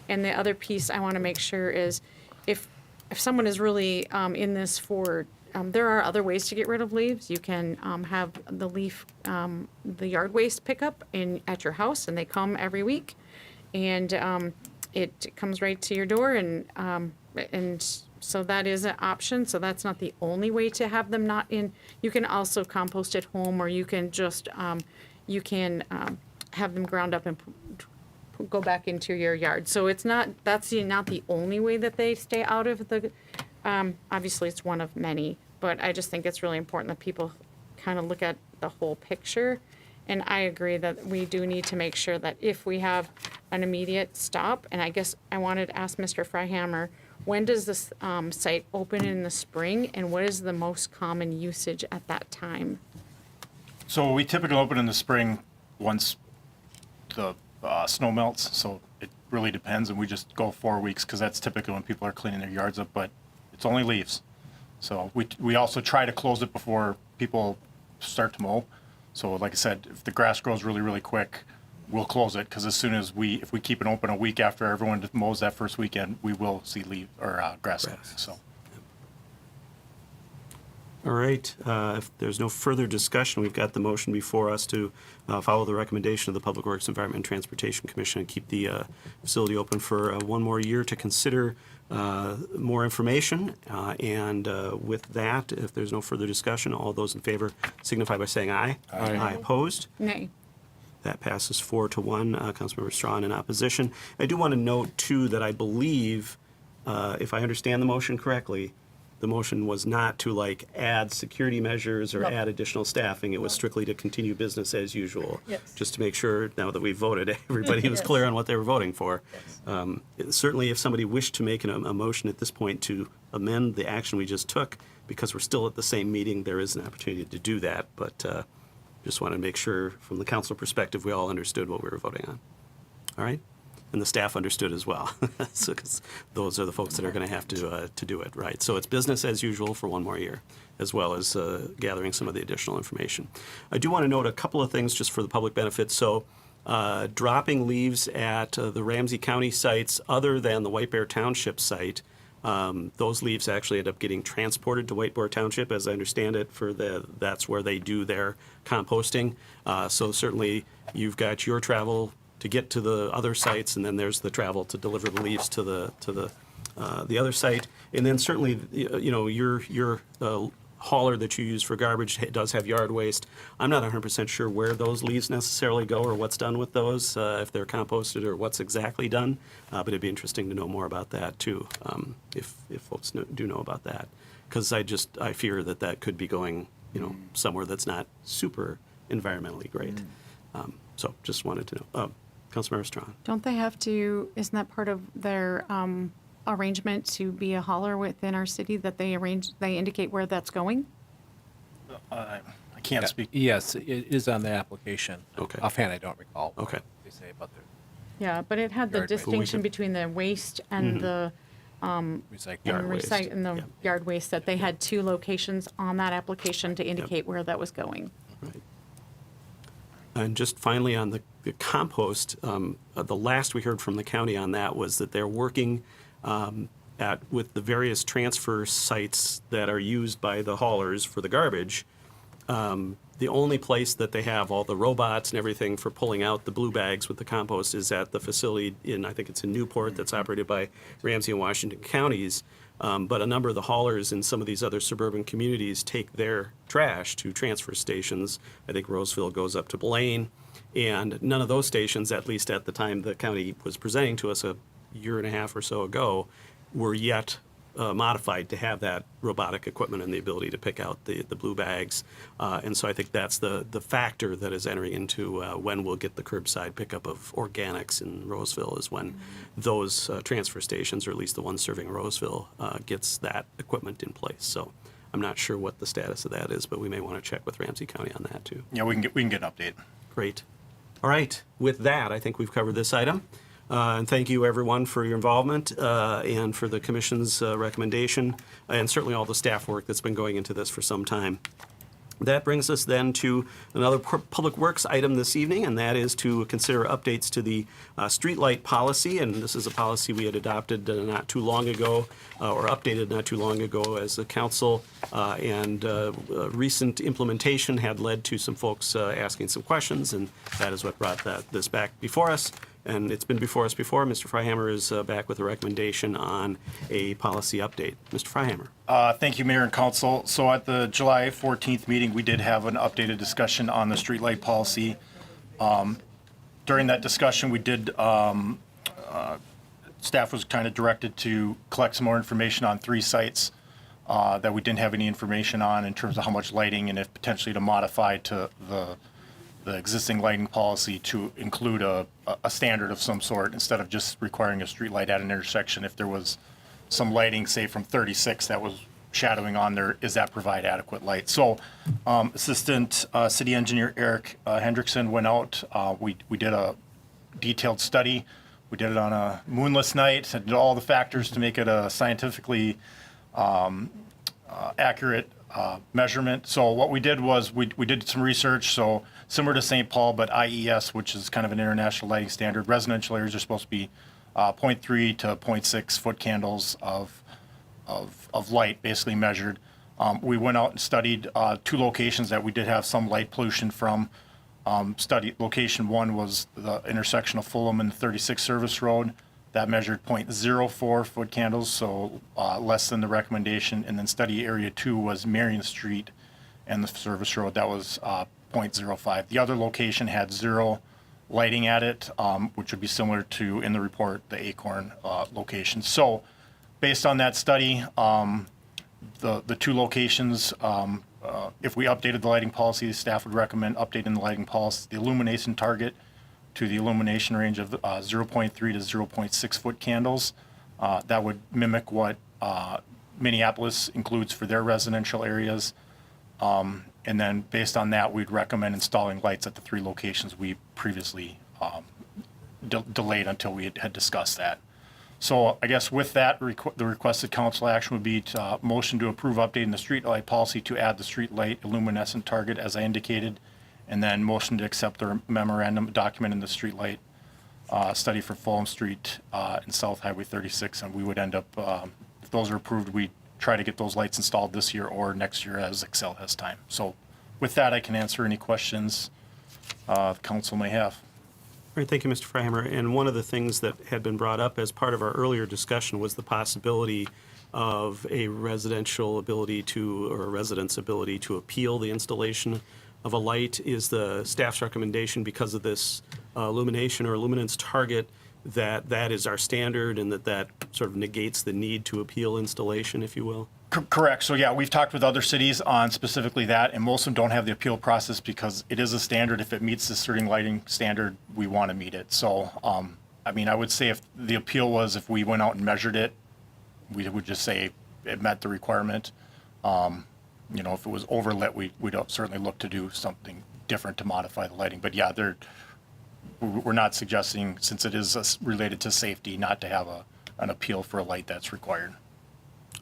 And the other piece I want to make sure is if someone is really in this for, there are other ways to get rid of leaves. You can have the the yard waste pickup at your house, and they come every week, and it comes right to your door, and so that is an option. So that's not the only way to have them not in. You can also compost at home, or you can just have them ground up and go back into your yard. So that's not the only way that they stay out of the. Obviously, it's one of many, but I just think it's really important that people kind of look at the whole picture. And I agree that we do need to make sure that if we have an immediate stop, and I guess I wanted to ask Mr. Freihammer, when does this site open in the spring, and what is the most common usage at that time? So we typically open in the spring once the snow melts, so it really depends, and we just go 4 weeks because that's typically when people are cleaning their yards up, but it's only leaves. So we also try to close it before people start to mow. So like I said, if the grass grows really, really quick, we'll close it, because as soon as if we keep it open a week after everyone mows that first weekend, we will see grass. So. All right, if there's no further discussion, we've got the motion before us to follow the recommendation of the Public Works, Environment, and Transportation Commission and keep the facility open for one more year to consider more information. And with that, if there's no further discussion, all those in favor signify by saying aye. Aye. Opposed? Nay. That passes 4-1. Councilmember Strawn in opposition. I do want to note, too, that I believe, if I understand the motion correctly, the motion was not to add security measures or add additional staffing. It was strictly to continue business as usual. Yes. Just to make sure, now that we've voted, everybody was clear on what they were voting for. Certainly, if somebody wished to make a motion at this point to amend the action we just took, because we're still at the same meeting, there is an opportunity to do that. But just want to make sure, from the council perspective, we all understood what we were voting on. All right? And the staff understood as well, because those are the folks that are going to have to do it, right? So it's business as usual for one more year, as well as gathering some of the additional information. I do want to note a couple of things just for the public benefit. So dropping leaves at the Ramsey County sites other than the White Bear Township site, those leaves actually end up getting transported to White Bear Township, as I understand it, that's where they do their composting. So certainly you've got your travel to get to the other sites, and then there's the travel to deliver the leaves to the other site. And then certainly, your hauler that you use for garbage does have yard waste. I'm not 100% sure where those leaves necessarily go or what's done with those, if they're composted or what's exactly done. But it'd be interesting to know more about that too, if folks do know about that, because I fear that could be going, somewhere that's not super environmentally great. So just wanted to know. Councilmember Strawn. Don't they have to, isn't that part of their arrangement to be a hauler within our city, that they indicate where that's going? I can't speak. Yes, it is on the application. Okay. Offhand, I don't recall. Okay. What they say about their. Yeah, but it had the Yard waste. distinction between the waste and the Recycle. and Yard waste. in the Yep. yard waste, that they had 2 locations on that application to indicate where that was going. And just finally on the compost, the last we heard from the county on that was that they're working with the various transfer sites that are used by the haulers for the garbage. The only place that they have all the robots and everything for pulling out the blue bags with the compost is at the facility I think it's in Newport, that's operated by Ramsey and Washington counties. But a number of the haulers in some of these other suburban communities take their trash to transfer stations. I think Roseville goes up to Blaine. And none of those stations, at least at the time the county was presenting to us a year and a half or so ago, were yet modified to have that robotic equipment and the ability to pick out the blue bags. And so I think that's the factor that is entering into when we'll get the curbside pickup of organics in Roseville, is when those transfer stations, or at least the one serving Roseville, gets that equipment in place. So I'm not sure what the status of that is, but we may want to check with Ramsey County on that too. Yeah, we can get an update. Great. All right. With that, I think we've covered this item. And thank you, everyone, for your involvement and for the commission's recommendation, and certainly all the staff work that's been going into this for some time. That brings us then to another Public Works item this evening, and that is to consider updates to the streetlight policy. And this is a policy we had adopted not too long ago, or updated not too long ago as a council. And recent implementation had led to some folks asking some questions, and that is what brought this back before us. And it's been before us before. Mr. Freihammer is back with a recommendation on a policy update. Mr. Freihammer. Thank you, Mayor and Council. So at the July 14th meeting, we did have an updated discussion on the streetlight policy. During that discussion, we did, staff was kind of directed to collect some more information on 3 sites that we didn't have any information on in terms of how much lighting, and if potentially to modify to the existing lighting policy to include a standard of some sort, instead of just requiring a street light at an intersection. If there was some lighting, say from 36, that was shadowing on there, is that provide adequate light? So Assistant City Engineer Eric Hendrickson went out. We did a detailed study. We did it on a moonless night and did all the factors to make it a scientifically accurate measurement. So what we did was we did some research. So similar to St. Paul, but IES, which is kind of an international lighting standard, residential areas are supposed to be 0.3 to 0.6 foot candles of light, basically measured. We went out and studied 2 locations that we did have some light pollution from. Location 1 was the intersection of Fulham and 36 Service Road. That measured 0.04 foot candles, so less than the recommendation. And then study area 2 was Marion Street and the Service Road. That was 0.05. The other location had 0 lighting at it, which would be similar to, in the report, the Acorn location. So based on that study, the 2 locations, if we updated the lighting policy, the staff would recommend updating the lighting policy, the illumination target to the illumination range of 0.3 to 0.6 foot candles. That would mimic what Minneapolis includes for their residential areas. And then based on that, we'd recommend installing lights at the 3 locations we previously delayed until we had discussed that. So I guess with that, the requested council action would be to motion to approve updating the street light policy to add the street light illuminescent target as I indicated, and then motion to accept the memorandum document in the street light study for Fulham Street and South Highway 36. And we would end up, if those are approved, we try to get those lights installed this year or next year as Excel has time. So with that, I can answer any questions the council may have. All right, thank you, Mr. Freihammer. And one of the things that had been brought up as part of our earlier discussion was the possibility of a residential ability to, or a resident's ability to appeal the installation of a light. Is the staff's recommendation, because of this illumination or luminance target, that that is our standard and that sort of negates the need to appeal installation, if you will? Correct. So yeah, we've talked with other cities on specifically that, and most of them don't have the appeal process because it is a standard. If it meets the certain lighting standard, we want to meet it. So, I mean, I would say if the appeal was if we went out and measured it, we would just say it met the requirement. You know, if it was overlit, we'd certainly look to do something different to modify the lighting. But yeah, we're not suggesting, since it is related to safety, not to have an appeal for a light that's required.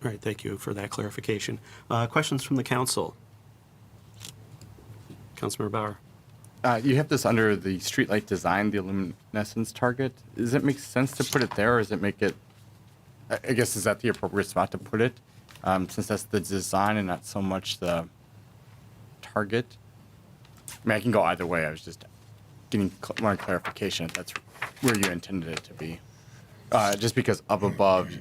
All right, thank you for that clarification. Questions from the council? Councilmember Bauer. You have this under the streetlight design, the luminescence target. Does it make sense to put it there, or does it make it? I guess is that the appropriate spot to put it, since that's the design and not so much the target. I mean, I can go either way. I was just getting more clarification if that's where you intended it to be. Just because up above,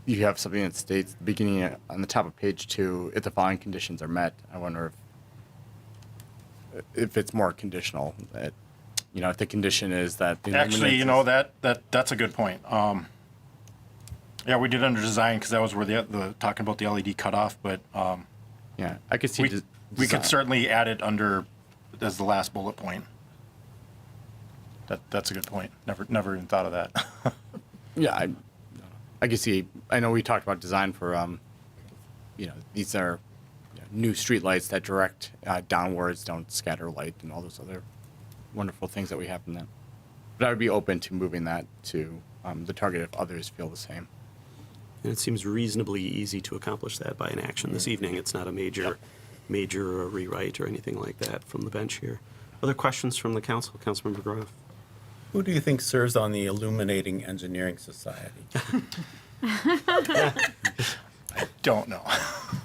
you have something that states beginning on the top of page 2, if the following conditions are met. I wonder if it's more conditional. That, you know, if the condition is that the Actually, you know, luminescence- that's a good point. Yeah, we did under design because that was where the talking about the LED cutoff, but yeah, I could see. we could design. certainly add it under as the last bullet point. That's a good point. Never even thought of that. Yeah, I can see. I know we talked about design for, you know, these are new streetlights that direct downwards, don't scatter light, and all those other wonderful things that we have in them. But I would be open to moving that to the target if others feel the same. And it seems reasonably easy to accomplish that by an action this evening. It's not a major rewrite or anything like that from the bench here. Other questions from the council? Councilmember Groff. Who do you think serves on the Illuminating Engineering Society? Don't know.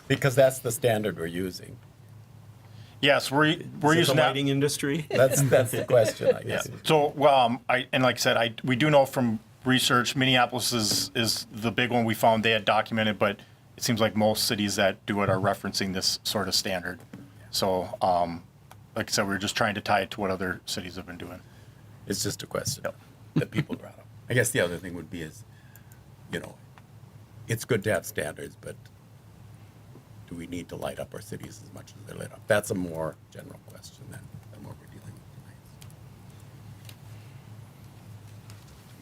Because that's the standard we're using. Yes, we're Is it using the that. lighting industry? That's the question, I guess. So, well, like I said, we do know from research, Minneapolis is the big one we found they had documented, but it seems like most cities that do it are referencing this sort of standard. So, like I said, we're just trying to tie it to what other cities have been doing. It's just a question Yep. that people brought up. I guess the other thing would be is, you know, it's good to have standards, but do we need to light up our cities as much as they're lit up? That's a more general question than what we're dealing with tonight.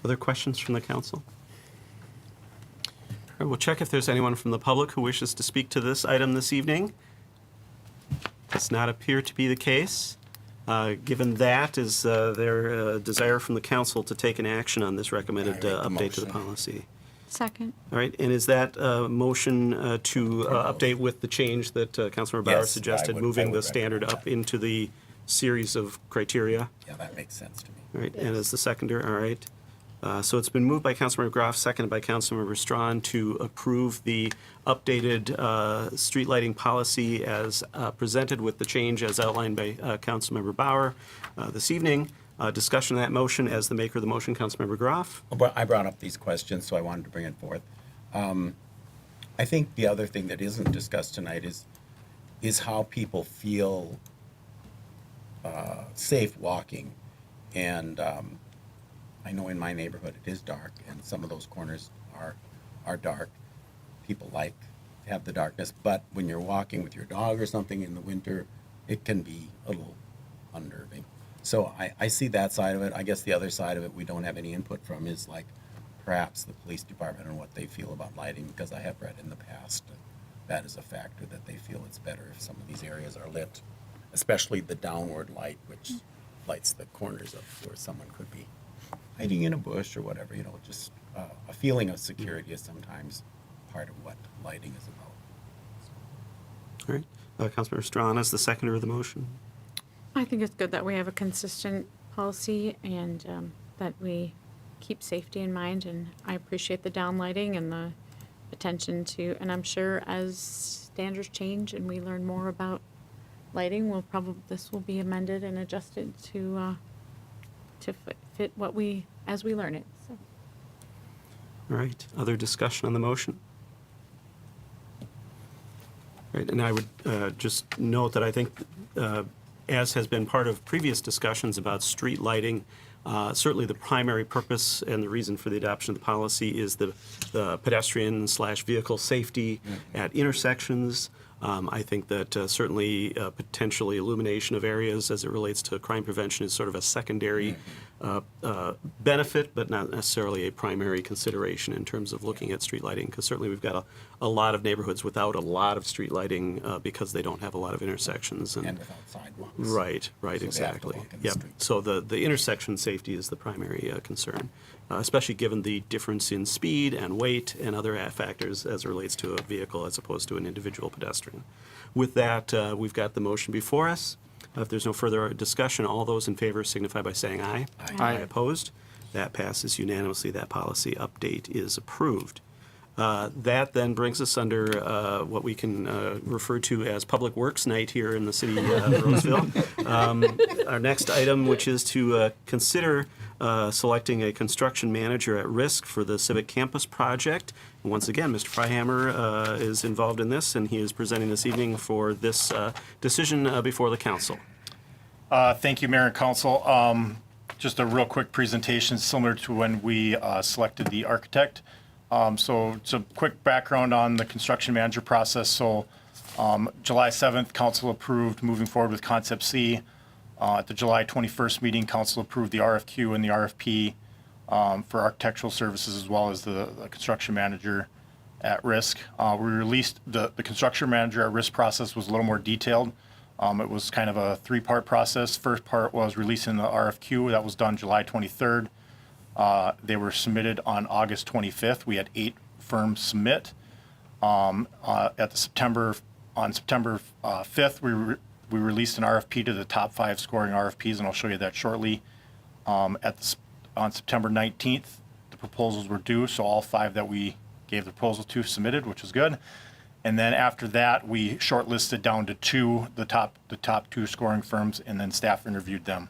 Other questions from the council? All right, we'll check if there's anyone from the public who wishes to speak to this item this evening. Does not appear to be the case. Given that, is there a desire from the council to take an action on this recommended I make the update to the motion. policy? Second. All right, and is that a motion to update with the change that Councilmember Bauer Yes, suggested, I moving would the standard recommend up that. into the series of criteria? Yeah, that makes sense to me. All right, and as the seconder, all right. So it's been moved by Councilmember Groff, seconded by Councilmember Strawn to approve the updated street lighting policy as presented with the change as outlined by Councilmember Bauer this evening. Discussion of that motion as the maker of the motion, Councilmember Groff. I brought up these questions, so I wanted to bring it forth. I think the other thing that isn't discussed tonight is how people feel safe walking. And I know in my neighborhood it is dark, and some of those corners are dark. People like to have the darkness, but when you're walking with your dog or something in the winter, it can be a little unnerving. So I see that side of it. I guess the other side of it we don't have any input from is like perhaps the police department and what they feel about lighting, because I have read in the past that is a factor, that they feel it's better if some of these areas are lit, especially the downward light, which lights the corners of where someone could be hiding in a bush or whatever. You know, just a feeling of security is sometimes part of what lighting is about. All right, Councilmember Strawn as the seconder of the motion. I think it's good that we have a consistent policy and that we keep safety in mind. And I appreciate the downlighting and the attention to, and I'm sure as standards change and we learn more about lighting, this will be amended and adjusted to fit what as we learn it. So. All right, other discussion on the motion? Right, and I would just note that I think, as has been part of previous discussions about street lighting, certainly the primary purpose and the reason for the adoption of the policy is the pedestrian/vehicle safety at intersections. I think that certainly potentially illumination of areas as it relates to crime prevention is sort of a secondary benefit, but not necessarily a primary consideration in terms of looking at street lighting, because certainly we've got a lot of neighborhoods without a lot of street lighting because they don't have a lot of intersections. And without sidewalks. Right, So they have to exactly. walk in the Yep. street. So the intersection safety is the primary concern, especially given the difference in speed and weight and other factors as it relates to a vehicle as opposed to an individual pedestrian. With that, we've got the motion before us. If there's no further discussion, all those in favor signify by saying aye. Aye. Opposed? That passes unanimously. That policy update is approved. That then brings us under what we can refer to as Public Works Night here in the city of Roseville. Our next item, which is to consider selecting a construction manager at risk for the Civic Campus project. And once again, Mr. Freihammer is involved in this, and he is presenting this evening for this decision before the council. Thank you, Mayor and Council. Just a real quick presentation similar to when we selected the architect. So a quick background on the construction manager process. So July 7th, council approved moving forward with Concept C. At the July 21st meeting, council approved the RFQ and the RFP for architectural services as well as the construction manager at risk. We released the construction manager at risk process was a little more detailed. It was kind of a three-part process. First part was releasing the RFQ. That was done July 23rd. They were submitted on August 25th. We had 8 firms submit. On September 5th, we released an RFP to the top 5 scoring RFPs, and I'll show you that shortly. On September 19th, the proposals were due, so all 5 that we gave the proposal to submitted, which was good. And then after that, we shortlisted down to 2, the top 2 scoring firms, and then staff interviewed them.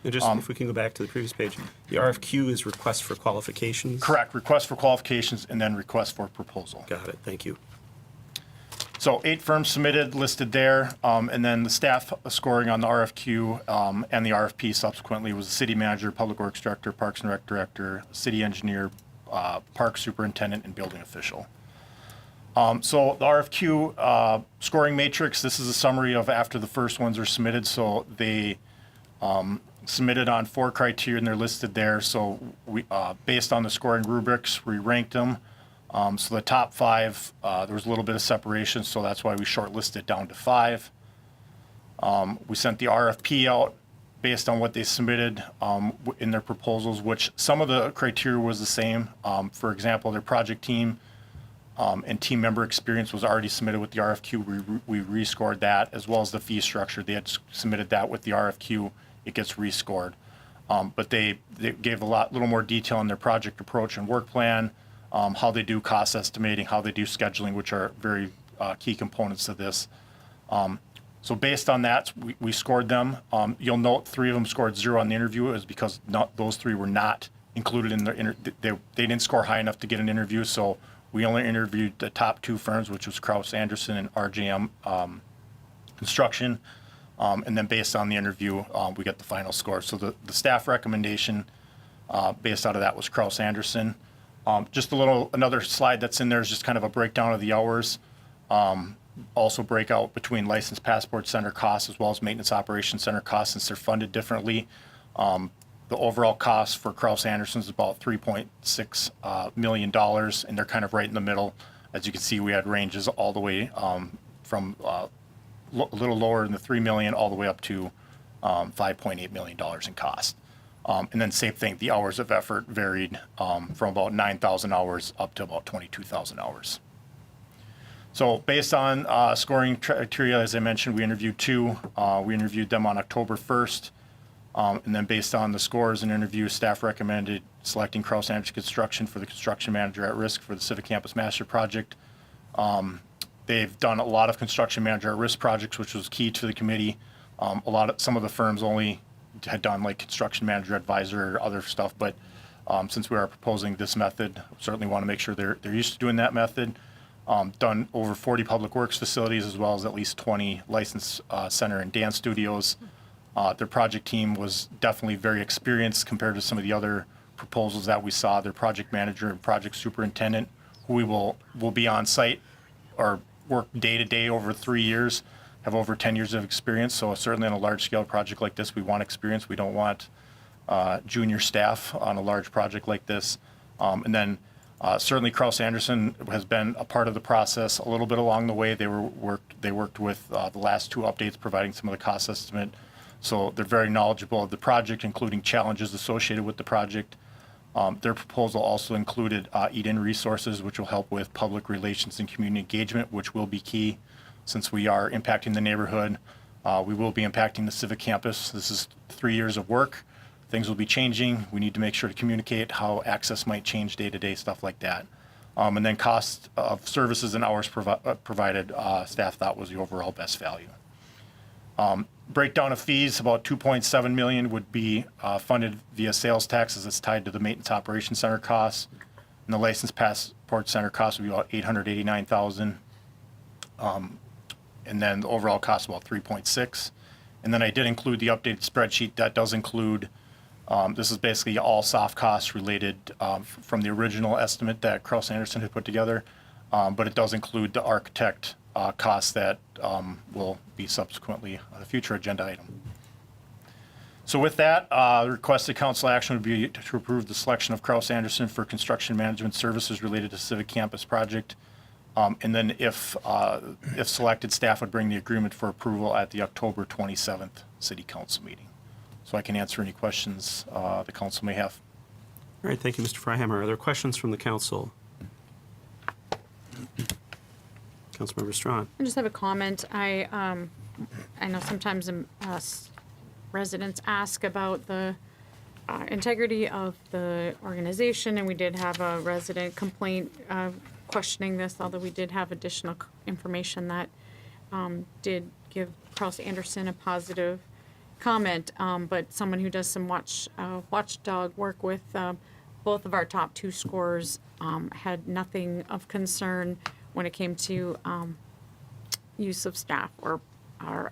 And just if we can go back to the previous page, the RFQ is request for qualifications? Correct, request for qualifications and then request for proposal. Got it, thank you. So 8 firms submitted, listed there, and then the staff scoring on the RFQ and the RFP subsequently was the city manager, public works director, parks and rec director, city engineer, park superintendent, and building official. So the RFQ scoring matrix, this is a summary of after the first ones are submitted. So they submitted on 4 criteria and they're listed there. So we, based on the scoring rubrics, we ranked them. So the top 5, there was a little bit of separation, so that's why we shortlisted down to 5. We sent the RFP out based on what they submitted in their proposals, which some of the criteria was the same. For example, their project team and team member experience was already submitted with the RFQ. We rescored that, as well as the fee structure. They had submitted that with the RFQ. It gets rescored. But they gave a little more detail on their project approach and work plan, how they do cost estimating, how they do scheduling, which are very key components of this. So based on that, we scored them. You'll note 3 of them scored 0 on the interview. It was because those 3 were not included in the they didn't score high enough to get an interview. So we only interviewed the top 2 firms, which was Kraus Anderson and RJM Construction. And then based on the interview, we got the final score. So the staff recommendation based out of that was Kraus Anderson. Just another slide that's in there is just kind of a breakdown of the hours. Also break out between licensed passport center costs as well as maintenance operations center costs, since they're funded differently. The overall cost for Kraus Anderson is about $3.6 million, and they're kind of right in the middle. As you can see, we had ranges all the way from a little lower than the $3 million all the way up to $5.8 million in cost. And then same thing, the hours of effort varied from about 9,000 hours up to about 22,000 hours. So based on scoring criteria, as I mentioned, we interviewed 2. We interviewed them on October 1st. And then based on the scores and interviews, staff recommended selecting Kraus Anderson Construction for the construction manager at risk for the Civic Campus Master Project. They've done a lot of construction manager at risk projects, which was key to the committee. Some of the firms only had done like construction manager advisor or other stuff, but since we are proposing this method, certainly want to make sure they're used to doing that method. Done over 40 public works facilities as well as at least 20 licensed center and dance studios. Their project team was definitely very experienced compared to some of the other proposals that we saw. Their project manager and project superintendent, who we will be on site or work day to day over 3 years, have over 10 years of experience. So certainly on a large scale project like this, we want experience. We don't want junior staff on a large project like this. And then certainly Kraus Anderson has been a part of the process a little bit along the way. They worked with the last 2 updates, providing some of the cost estimate. So they're very knowledgeable of the project, including challenges associated with the project. Their proposal also included eat-in resources, which will help with public relations and community engagement, which will be key since we are impacting the neighborhood. We will be impacting the civic campus. This is 3 years of work. Things will be changing. We need to make sure to communicate how access might change day to day, stuff like that. And then cost of services and hours provided, staff thought was the overall best value. Breakdown of fees, about $2.7 million would be funded via sales taxes. It's tied to the maintenance operations center costs. And the license passport center cost would be about $889,000. And then the overall cost about 3.6. And then I did include the updated spreadsheet. That does include, this is basically all soft costs related from the original estimate that Kraus Anderson had put together. But it does include the architect costs that will be subsequently on a future agenda item. So with that, requested council action would be to approve the selection of Kraus Anderson for construction management services related to Civic Campus project. And then if selected, staff would bring the agreement for approval at the October 27th city council meeting. So I can answer any questions the council may have. All right, thank you, Mr. Freihammer. Are there questions from the council? Councilmember Strawn. I just have a comment. I know sometimes residents ask about the integrity of the organization, and we did have a resident complaint questioning this, although we did have additional information that did give Kraus Anderson a positive comment, but someone who does some watchdog work with both of our top 2 scorers had nothing of concern when it came to use of staff or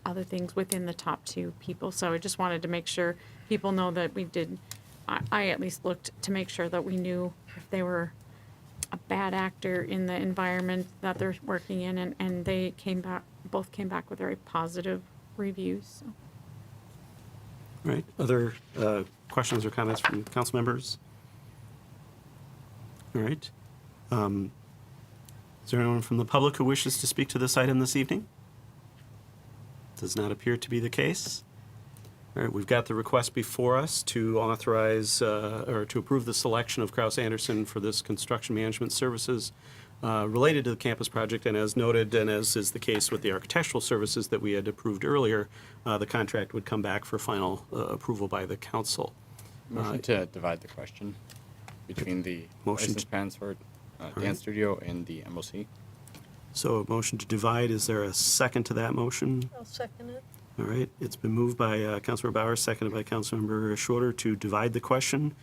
other things within the top 2 people. So I just wanted to make sure people know that we did, I at least looked to make sure that we knew if they were a bad actor in the environment that they're working in, and they both came back with very positive reviews. So. All right, other questions or comments from council members? All right. Is there anyone from the public who wishes to speak to this item this evening? Does not appear to be the case. All right, we've got the request before us to authorize or to approve the selection of Kraus Anderson for this construction management services related to the campus project. And as noted, and as is the case with the architectural services that we had approved earlier, the contract would come back for final approval by the council. Motion to divide the question between the Motion license passport dance studio and the MOC. So a motion to divide, is there a second to that motion? I'll second it. All right, it's been moved by Councilmember Bauer, seconded by Councilmember Schroeder to divide the question.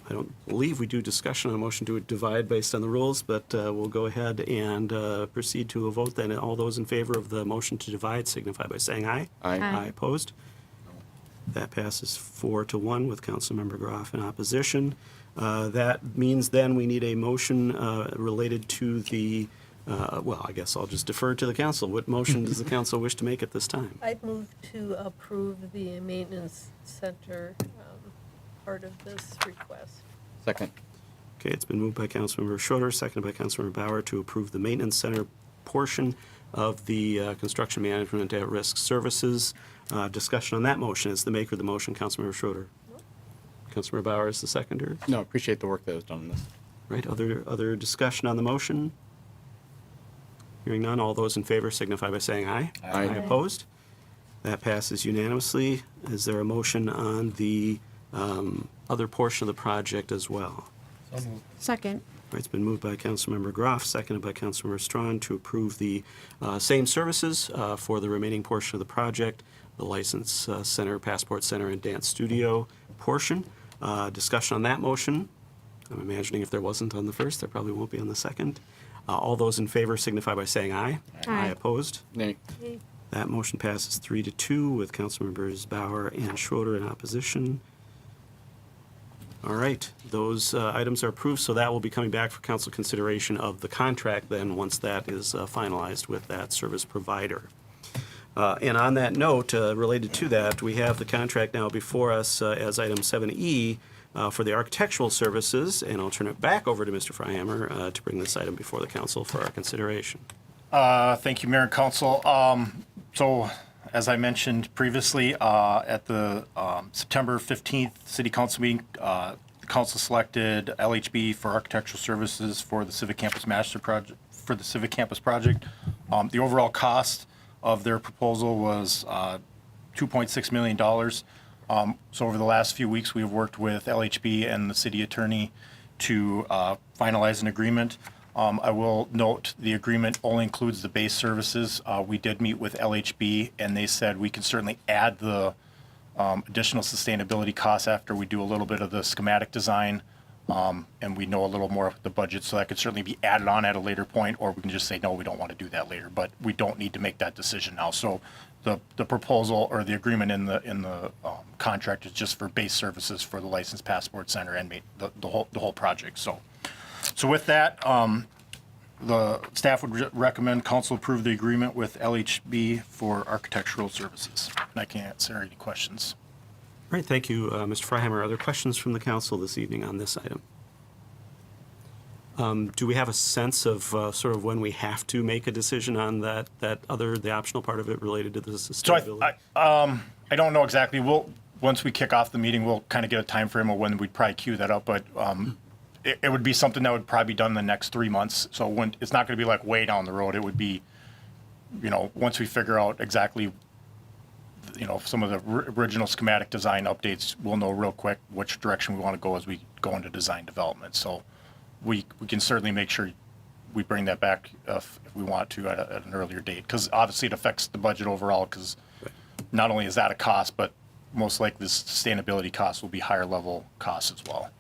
I don't believe we do discussion on a motion to divide based on the rules, but we'll go ahead and proceed to a vote then. All those in favor of the motion to divide signify by saying aye. Aye. Aye. Opposed? That passes 4-1 with Councilmember Groff in opposition. That means then we need a motion related to the, well, I guess I'll just defer to the council. What motion does the council wish to make at this time? I'd move to approve the maintenance center part of this request. Second. Okay, it's been moved by Councilmember Schroeder, seconded by Councilmember Bauer to approve the maintenance center portion of the construction management at-risk services. Discussion on that motion. As the maker of the motion, Councilmember Schroeder. Councilmember Bauer is the seconder. No, appreciate the work that was done on this. Right, other discussion on the motion? Hearing none, all those in favor signify by saying aye. Aye. Opposed? That passes unanimously. Is there a motion on the other portion of the project as well? Second. Right, it's been moved by Councilmember Groff, seconded by Councilmember Strawn to approve the same services for the remaining portion of the project, the license center, passport center, and dance studio portion. Discussion on that motion. I'm imagining if there wasn't on the first, there probably won't be on the second. All those in favor signify by saying aye. Aye. Opposed? Nay. That motion passes 3-2 with Councilmembers Bauer and Schroeder in opposition. All right, those items are approved, so that will be coming back for council consideration of the contract then once that is finalized with that service provider. And on that note, related to that, we have the contract now before us as item 7E for the architectural services, and I'll turn it back over to Mr. Fryhammer to bring this item before the council for our consideration. Thank you, Mayor and Council. So, as I mentioned previously, at the September 15th City Council meeting, the council selected LHB for architectural services for the Civic Campus Master Project. For the Civic Campus project, the overall cost of their proposal was $2.6 million. So over the last few weeks, we have worked with LHB and the city attorney to finalize an agreement. I will note the agreement only includes the base services. We did meet with LHB, and they said we can certainly add the additional sustainability costs after we do a little bit of the schematic design, and we know a little more of the budget, so that could certainly be added on at a later point, or we can just say, no, we don't want to do that later, but we don't need to make that decision now. So the proposal or the agreement in the contract is just for base services for the Licensed Passport Center and the whole project. So with that, the staff would recommend council approve the agreement with LHB for architectural services. And I can answer any questions. All right, thank you, Mr. Fryhammer. Are there questions from the council this evening on this item? Do we have a sense of sort of when we have to make a decision on the optional part of it related to the So sustainability? I don't know exactly. Once we kick off the meeting, we'll kind of get a time frame of when we'd probably queue that up, but it would be something that would probably be done in the next 3 months. So it's not going to be like way down the road. It would be, once we figure out exactly, some of the original schematic design updates, we'll know real quick which direction we want to go as we go into design development. So we can certainly make sure we bring that back if we want to at an earlier date, because obviously it affects the budget overall, because not only is that a cost, but most likely the sustainability costs will be higher level costs as well.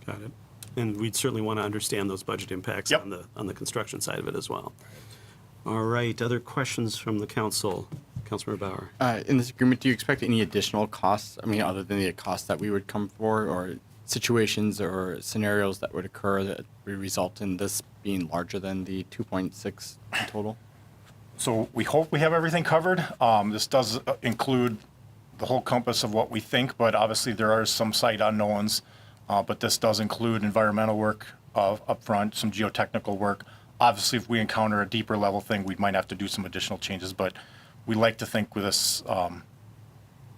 Got it. And we'd certainly want to understand those budget impacts Yep. on the construction side of it as well. All right, other questions from the council? Councilmember Bauer. In this agreement, do you expect any additional costs? I mean, other than the costs that we would come for, or situations or scenarios that would occur that would result in this being larger than the 2.6 in total? So we hope we have everything covered. This does include the whole compass of what we think, but obviously there are some site unknowns. But this does include environmental work up front, some geotechnical work. Obviously, if we encounter a deeper level thing, we might have to do some additional changes, but we like to think with this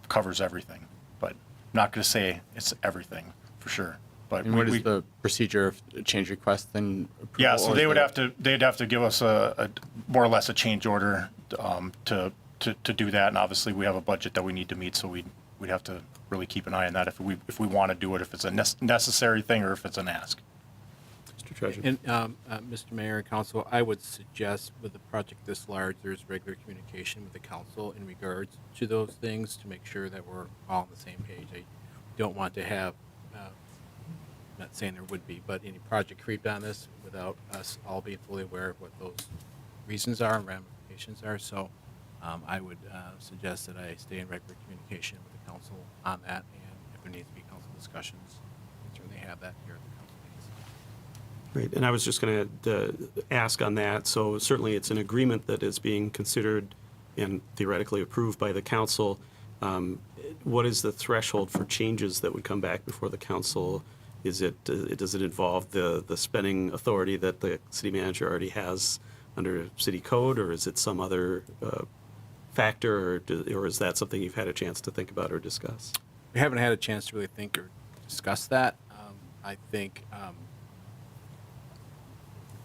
covers everything. But I'm not going to say it's everything for sure. But And what is the procedure of a change request then? Approval, yeah, so or they is would there- they'd have to give us a more or less a change order to do that, and obviously we have a budget that we need to meet, so we'd have to really keep an eye on that if we want to do it, if it's a necessary thing or if it's an ask. Mr. Treasurer. And, Mr. Mayor and Council, I would suggest with a project this large, there's regular communication with the council in regards to those things to make sure that we're all on the same page. I don't want to have, not saying there would be, but any project creep on this without us all being fully aware of what those reasons are and ramifications are. So I would suggest that I stay in regular communication with the council on that, and if there needs to be council discussions, we can certainly have that here at the council meetings. Great, and I was just going to ask on that. So certainly it's an agreement that is being considered and theoretically approved by the council. What is the threshold for changes that would come back before the council? Does it involve the spending authority that the city manager already has under city code, or is it some other factor, or is that something you've had a chance to think about or discuss? We haven't had a chance to really think or discuss that. I think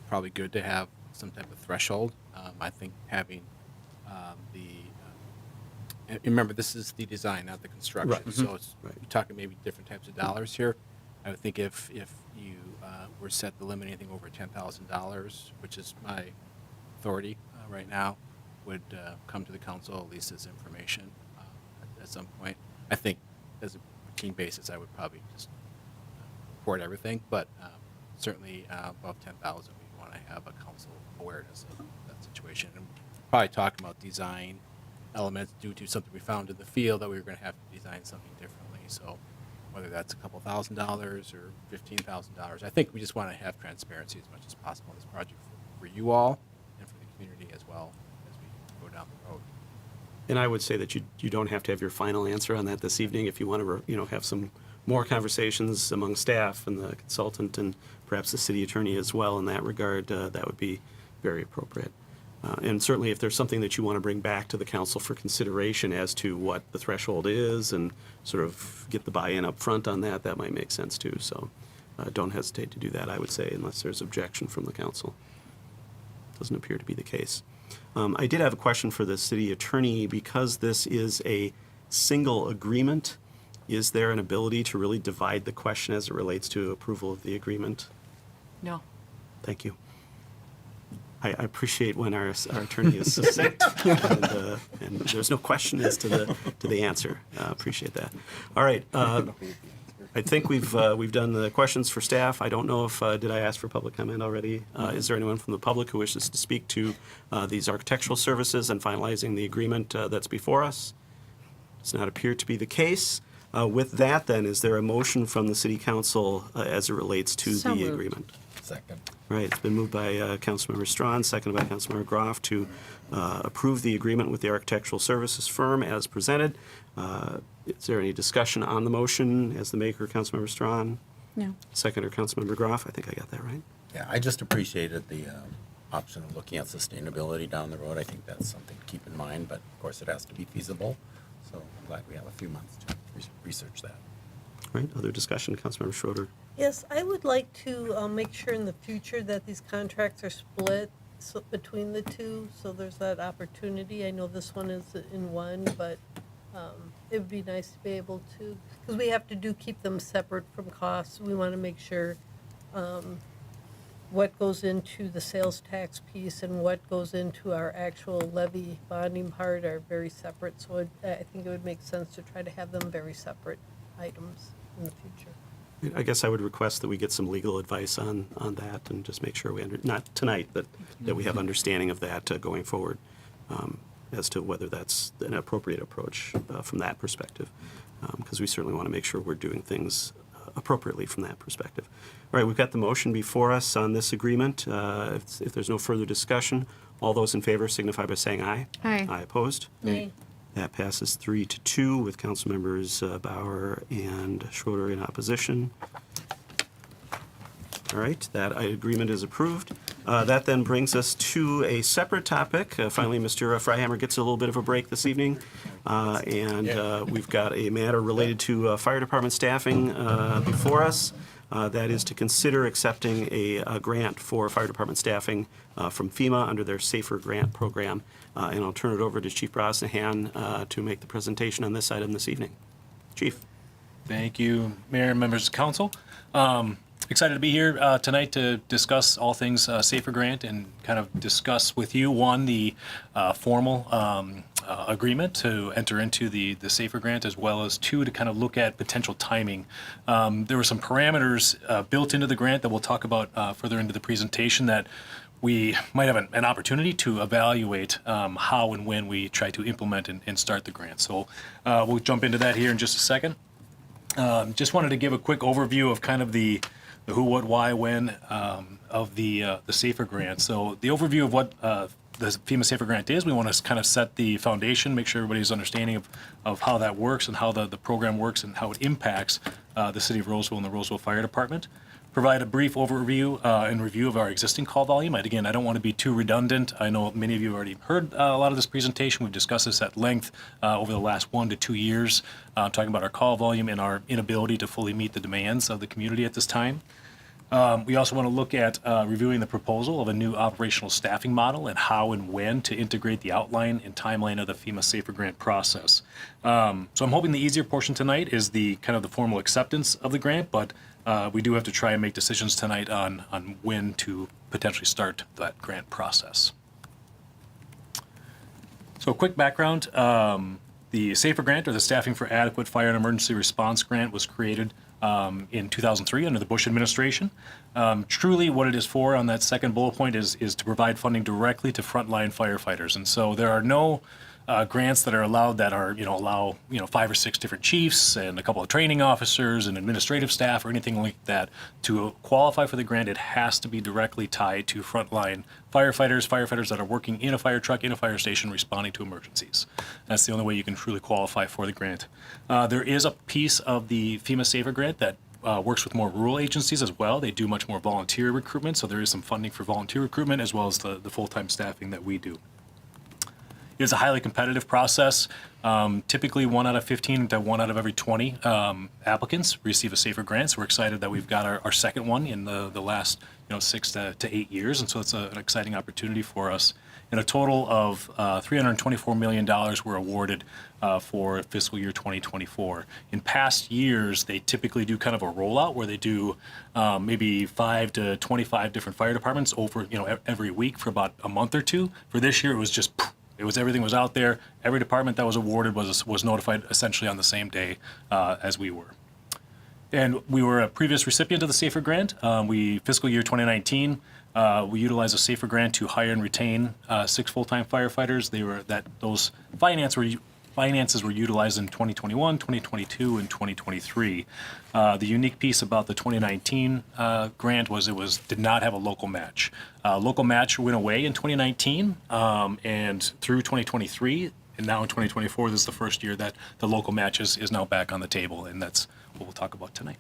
probably good to have some type of threshold. I think having remember, this is the design, not the construction. Right. So it's, Right. we're talking maybe different types of dollars here. I would think if you were set to limit anything over $10,000, which is my authority right now, would come to the council at least as information at some point. I think as a routine basis, I would probably just report everything, but certainly above 10,000, we want to have a council awareness of that situation. And probably talking about design elements due to something we found in the field that we were going to have to design something differently. So whether that's a couple $1,000s or $15,000, I think we just want to have transparency as much as possible in this project for you all and for the community as well as we go down the road. And I would say that you don't have to have your final answer on that this evening. If you want to, have some more conversations among staff and the consultant and perhaps the city attorney as well in that regard, that would be very appropriate. And certainly if there's something that you want to bring back to the council for consideration as to what the threshold is and sort of get the buy-in up front on that, that might make sense too. So don't hesitate to do that, I would say, unless there's objection from the council. Doesn't appear to be the case. I did have a question for the city attorney. Because this is a single agreement, is there an ability to really divide the question as it relates to approval of the agreement? No. Thank you. I appreciate when our attorney is succinct and there's no question as to the answer. Appreciate that. All right. I think we've done the questions for staff. I don't know if did I ask for public comment already? Is there anyone from the public who wishes to speak to these architectural services and finalizing the agreement that's before us? Does not appear to be the case. With that, then, is there a motion from the city council as it relates to So the moved. agreement? Second. Right, it's been moved by Councilmember Strawn, seconded by Councilmember Groff to approve the agreement with the architectural services firm as presented. Is there any discussion on the motion as the maker, Councilmember Strawn? No. Seconder, Councilmember Groff? I think I got that right. Yeah, I just appreciated the option of looking at sustainability down the road. I think that's something to keep in mind, but of course it has to be feasible. So I'm glad we have a few months to research that. Right, other discussion, Councilmember Schroeder? Yes, I would like to make sure in the future that these contracts are split between the two, so there's that opportunity. I know this one is in one, but it would be nice to be able to, because we have to keep them separate from costs. We want to make sure what goes into the sales tax piece and what goes into our actual levy bonding part are very separate. So I think it would make sense to try to have them very separate items in the future. I guess I would request that we get some legal advice on that and just make sure we, not tonight, but that we have understanding of that going forward as to whether that's an appropriate approach from that perspective. Because we certainly want to make sure we're doing things appropriately from that perspective. All right, we've got the motion before us on this agreement. If there's no further discussion, all those in favor signify by saying aye. Aye. Aye opposed? Nay. That passes 3-2 with council members Bauer and Schroeder in opposition. All right, that agreement is approved. That then brings us to a separate topic. Finally, Mr. Freihammer gets a little bit of a break this evening. We've got a matter related to fire department staffing before us. That is to consider accepting a grant for fire department staffing from FEMA under their SAFER grant program. And I'll turn it over to Chief Brosnahan to make the presentation on this item this evening. Chief. Thank you, Mayor and members of council. Excited to be here tonight to discuss all things SAFER grant and kind of discuss with you, one, the formal agreement to enter into the SAFER grant, as well as two, to kind of look at potential timing. There were some parameters built into the grant that we'll talk about further into the presentation that we might have an opportunity to evaluate how and when we try to implement and start the grant. So we'll jump into that here in just a second. Just wanted to give a quick overview of kind of the who, what, why, when of the SAFER grant. So the overview of what the FEMA SAFER grant is, we want to kind of set the foundation, make sure everybody's understanding of how that works and how the program works and how it impacts the city of Roseville and the Roseville Fire Department. Provide a brief overview and review of our existing call volume. And again, I don't want to be too redundant. I know many of you already heard a lot of this presentation. We've discussed this at length over the last 1 to 2 years, talking about our call volume and our inability to fully meet the demands of the community at this time. We also want to look at reviewing the proposal of a new operational staffing model and how and when to integrate the outline and timeline of the FEMA SAFER grant process. So I'm hoping the easier portion tonight is the kind of the formal acceptance of the grant, but we do have to try and make decisions tonight on when to potentially start that grant process. So a quick background, the SAFER grant, or the Staffing for Adequate Fire and Emergency Response grant, was created in 2003 under the Bush administration. Truly what it is for on that second bullet point is to provide funding directly to frontline firefighters. And so there are no grants that are allowed that are, allow, 5 or 6 different chiefs and a couple of training officers and administrative staff or anything like that. To qualify for the grant, it has to be directly tied to frontline firefighters that are working in a fire truck, in a fire station, responding to emergencies. That's the only way you can truly qualify for the grant. There is a piece of the FEMA Safer Grant that works with more rural agencies as well. They do much more volunteer recruitment, so there is some funding for volunteer recruitment as well as the full-time staffing that we do. It is a highly competitive process. Typically 1 out of 15 to 1 out of every 20 applicants receive a Safer Grant. So we're excited that we've got our second one in the last 6 to 8 years, and so it's an exciting opportunity for us. And a total of $324 million were awarded for fiscal year 2024. In past years, they typically do kind of a rollout where they do maybe 5 to 25 different fire departments over every week for about a month or two. For this year, it was just everything was out there. Every department that was awarded was notified essentially on the same day as we were. And we were a previous recipient of the Safer Grant. Fiscal year 2019, we utilized a Safer Grant to hire and retain 6 full-time firefighters. Those finances were utilized in 2021, 2022, and 2023. The unique piece about the 2019 grant was it did not have a local match. Local match went away in 2019 and through 2023. And now in 2024, this is the first year that the local match is now back on the table, and that's what we'll talk about tonight.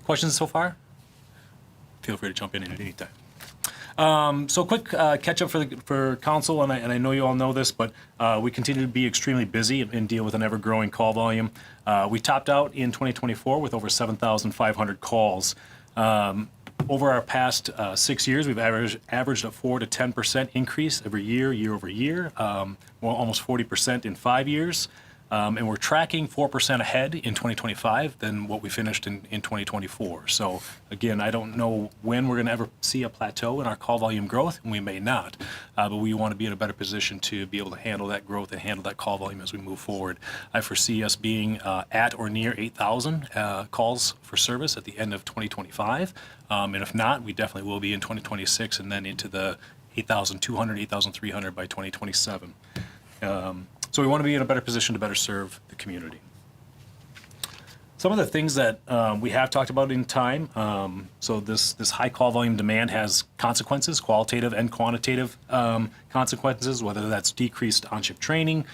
Questions so far? Feel free to jump in at any time. So quick catch up for council, and I know you all know this, but we continue to be extremely busy and deal with an ever-growing call volume. We topped out in 2024 with over 7,500 calls. Over our past 6 years, we've averaged a 4 to 10% increase every year over year, almost 40% in 5 years. And we're tracking 4% ahead in 2025 than what we finished in 2024. So again, I don't know when we're going to ever see a plateau in our call volume growth, and we may not, but we want to be in a better position to be able to handle that growth and handle that call volume as we move forward. I foresee us being at or near 8,000 calls for service at the end of 2025. And if not, we definitely will be in 2026 and then into the 8,200, 8,300 by 2027. So we want to be in a better position to better serve the community. Some of the things that we have talked about in time, so this high call volume demand has consequences, qualitative and quantitative consequences, whether that's decreased on-shift training,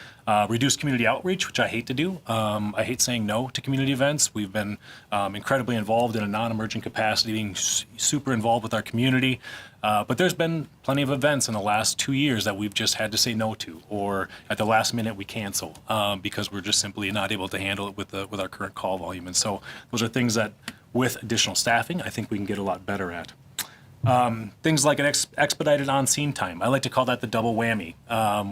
reduced community outreach, which I hate to do. I hate saying no to community events. We've been incredibly involved in a non-emergent capacity, being super involved with our community. But there's been plenty of events in the last 2 years that we've just had to say no to, or at the last minute we cancel because we're just simply not able to handle it with our current call volume. And so those are things that, with additional staffing, I think we can get a lot better at. Things like an expedited on-scene time. I like to call that the double whammy.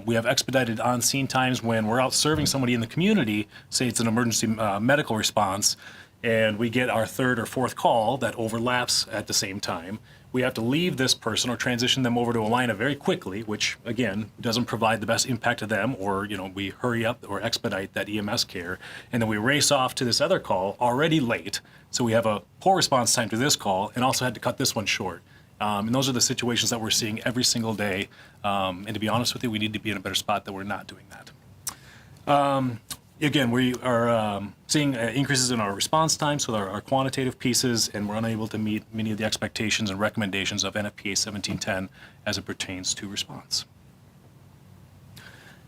We have expedited on-scene times when we're out serving somebody in the community, say it's an emergency medical response, and we get our 3rd or 4th call that overlaps at the same time. We have to leave this person or transition them over to Allina very quickly, which, again, doesn't provide the best impact to them, or, we hurry up or expedite that EMS care, and then we race off to this other call already late. So we have a poor response time to this call and also had to cut this one short. And those are the situations that we're seeing every single day. And to be honest with you, we need to be in a better spot that we're not doing that. Again, we are seeing increases in our response times with our quantitative pieces, and we're unable to meet many of the expectations and recommendations of NFPA 1710 as it pertains to response.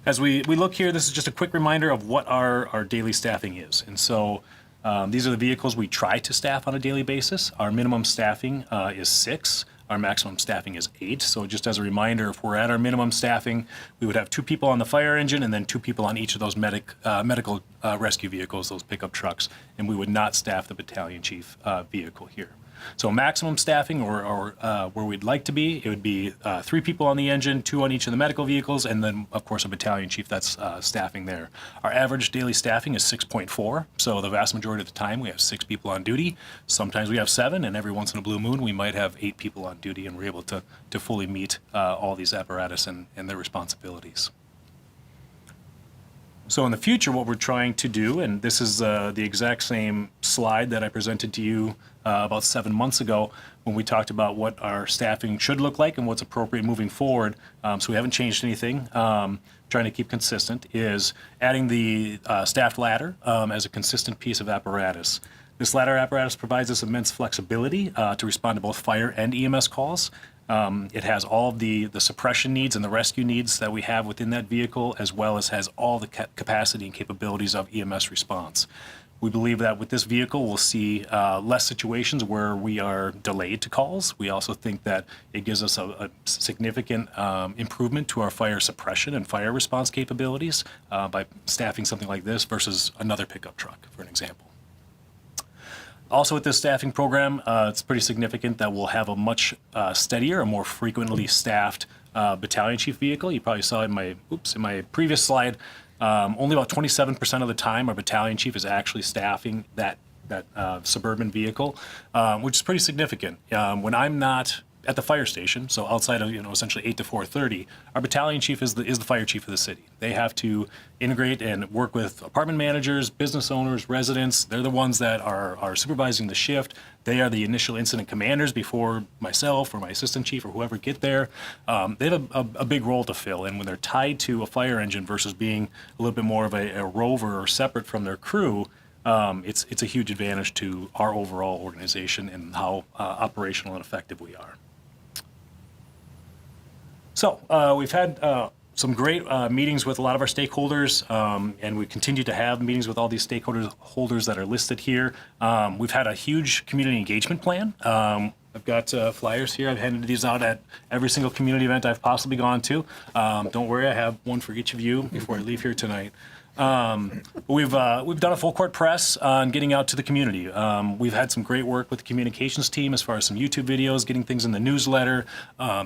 As we look here, this is just a quick reminder of what our daily staffing is. And so these are the vehicles we try to staff on a daily basis. Our minimum staffing is 6. Our maximum staffing is 8. So just as a reminder, if we're at our minimum staffing, we would have 2 people on the fire engine and then 2 people on each of those medical rescue vehicles, those pickup trucks, and we would not staff the battalion chief vehicle here. So maximum staffing, or where we'd like to be, it would be 3 people on the engine, 2 on each of the medical vehicles, and then, of course, a battalion chief that's staffing there. Our average daily staffing is 6.4, so the vast majority of the time we have 6 people on duty. Sometimes we have 7, and every once in a blue moon we might have 8 people on duty, and we're able to fully meet all these apparatus and their responsibilities. So in the future, what we're trying to do, and this is the exact same slide that I presented to you about 7 months ago when we talked about what our staffing should look like and what's appropriate moving forward. So we haven't changed anything. Trying to keep consistent is adding the staffed ladder as a consistent piece of apparatus. This ladder apparatus provides us immense flexibility to respond to both fire and EMS calls. It has all of the suppression needs and the rescue needs that we have within that vehicle, as well as has all the capacity and capabilities of EMS response. We believe that with this vehicle, we'll see less situations where we are delayed to calls. We also think that it gives us a significant improvement to our fire suppression and fire response capabilities by staffing something like this versus another pickup truck, for an example. Also with this staffing program, it's pretty significant that we'll have a much steadier and more frequently staffed battalion chief vehicle. You probably saw in my previous slide, only about 27% of the time our battalion chief is actually staffing that suburban vehicle, which is pretty significant. When I'm not at the fire station, so outside of essentially 8 to 4:30, our battalion chief is the fire chief of the city. They have to integrate and work with apartment managers, business owners, residents. They're the ones that are supervising the shift. They are the initial incident commanders before myself or my assistant chief or whoever get there. They have a big role to fill, and when they're tied to a fire engine versus being a little bit more of a rover or separate from their crew, it's a huge advantage to our overall organization and how operational and effective we are. So we've had some great meetings with a lot of our stakeholders, and we continue to have meetings with all these stakeholders that are listed here. We've had a huge community engagement plan. I've got flyers here. I've handed these out at every single community event I've possibly gone to. Don't worry, I have one for each of you before I leave here tonight. We've done a full court press on getting out to the community. We've had some great work with the communications team as far as some YouTube videos, getting things in the newsletter,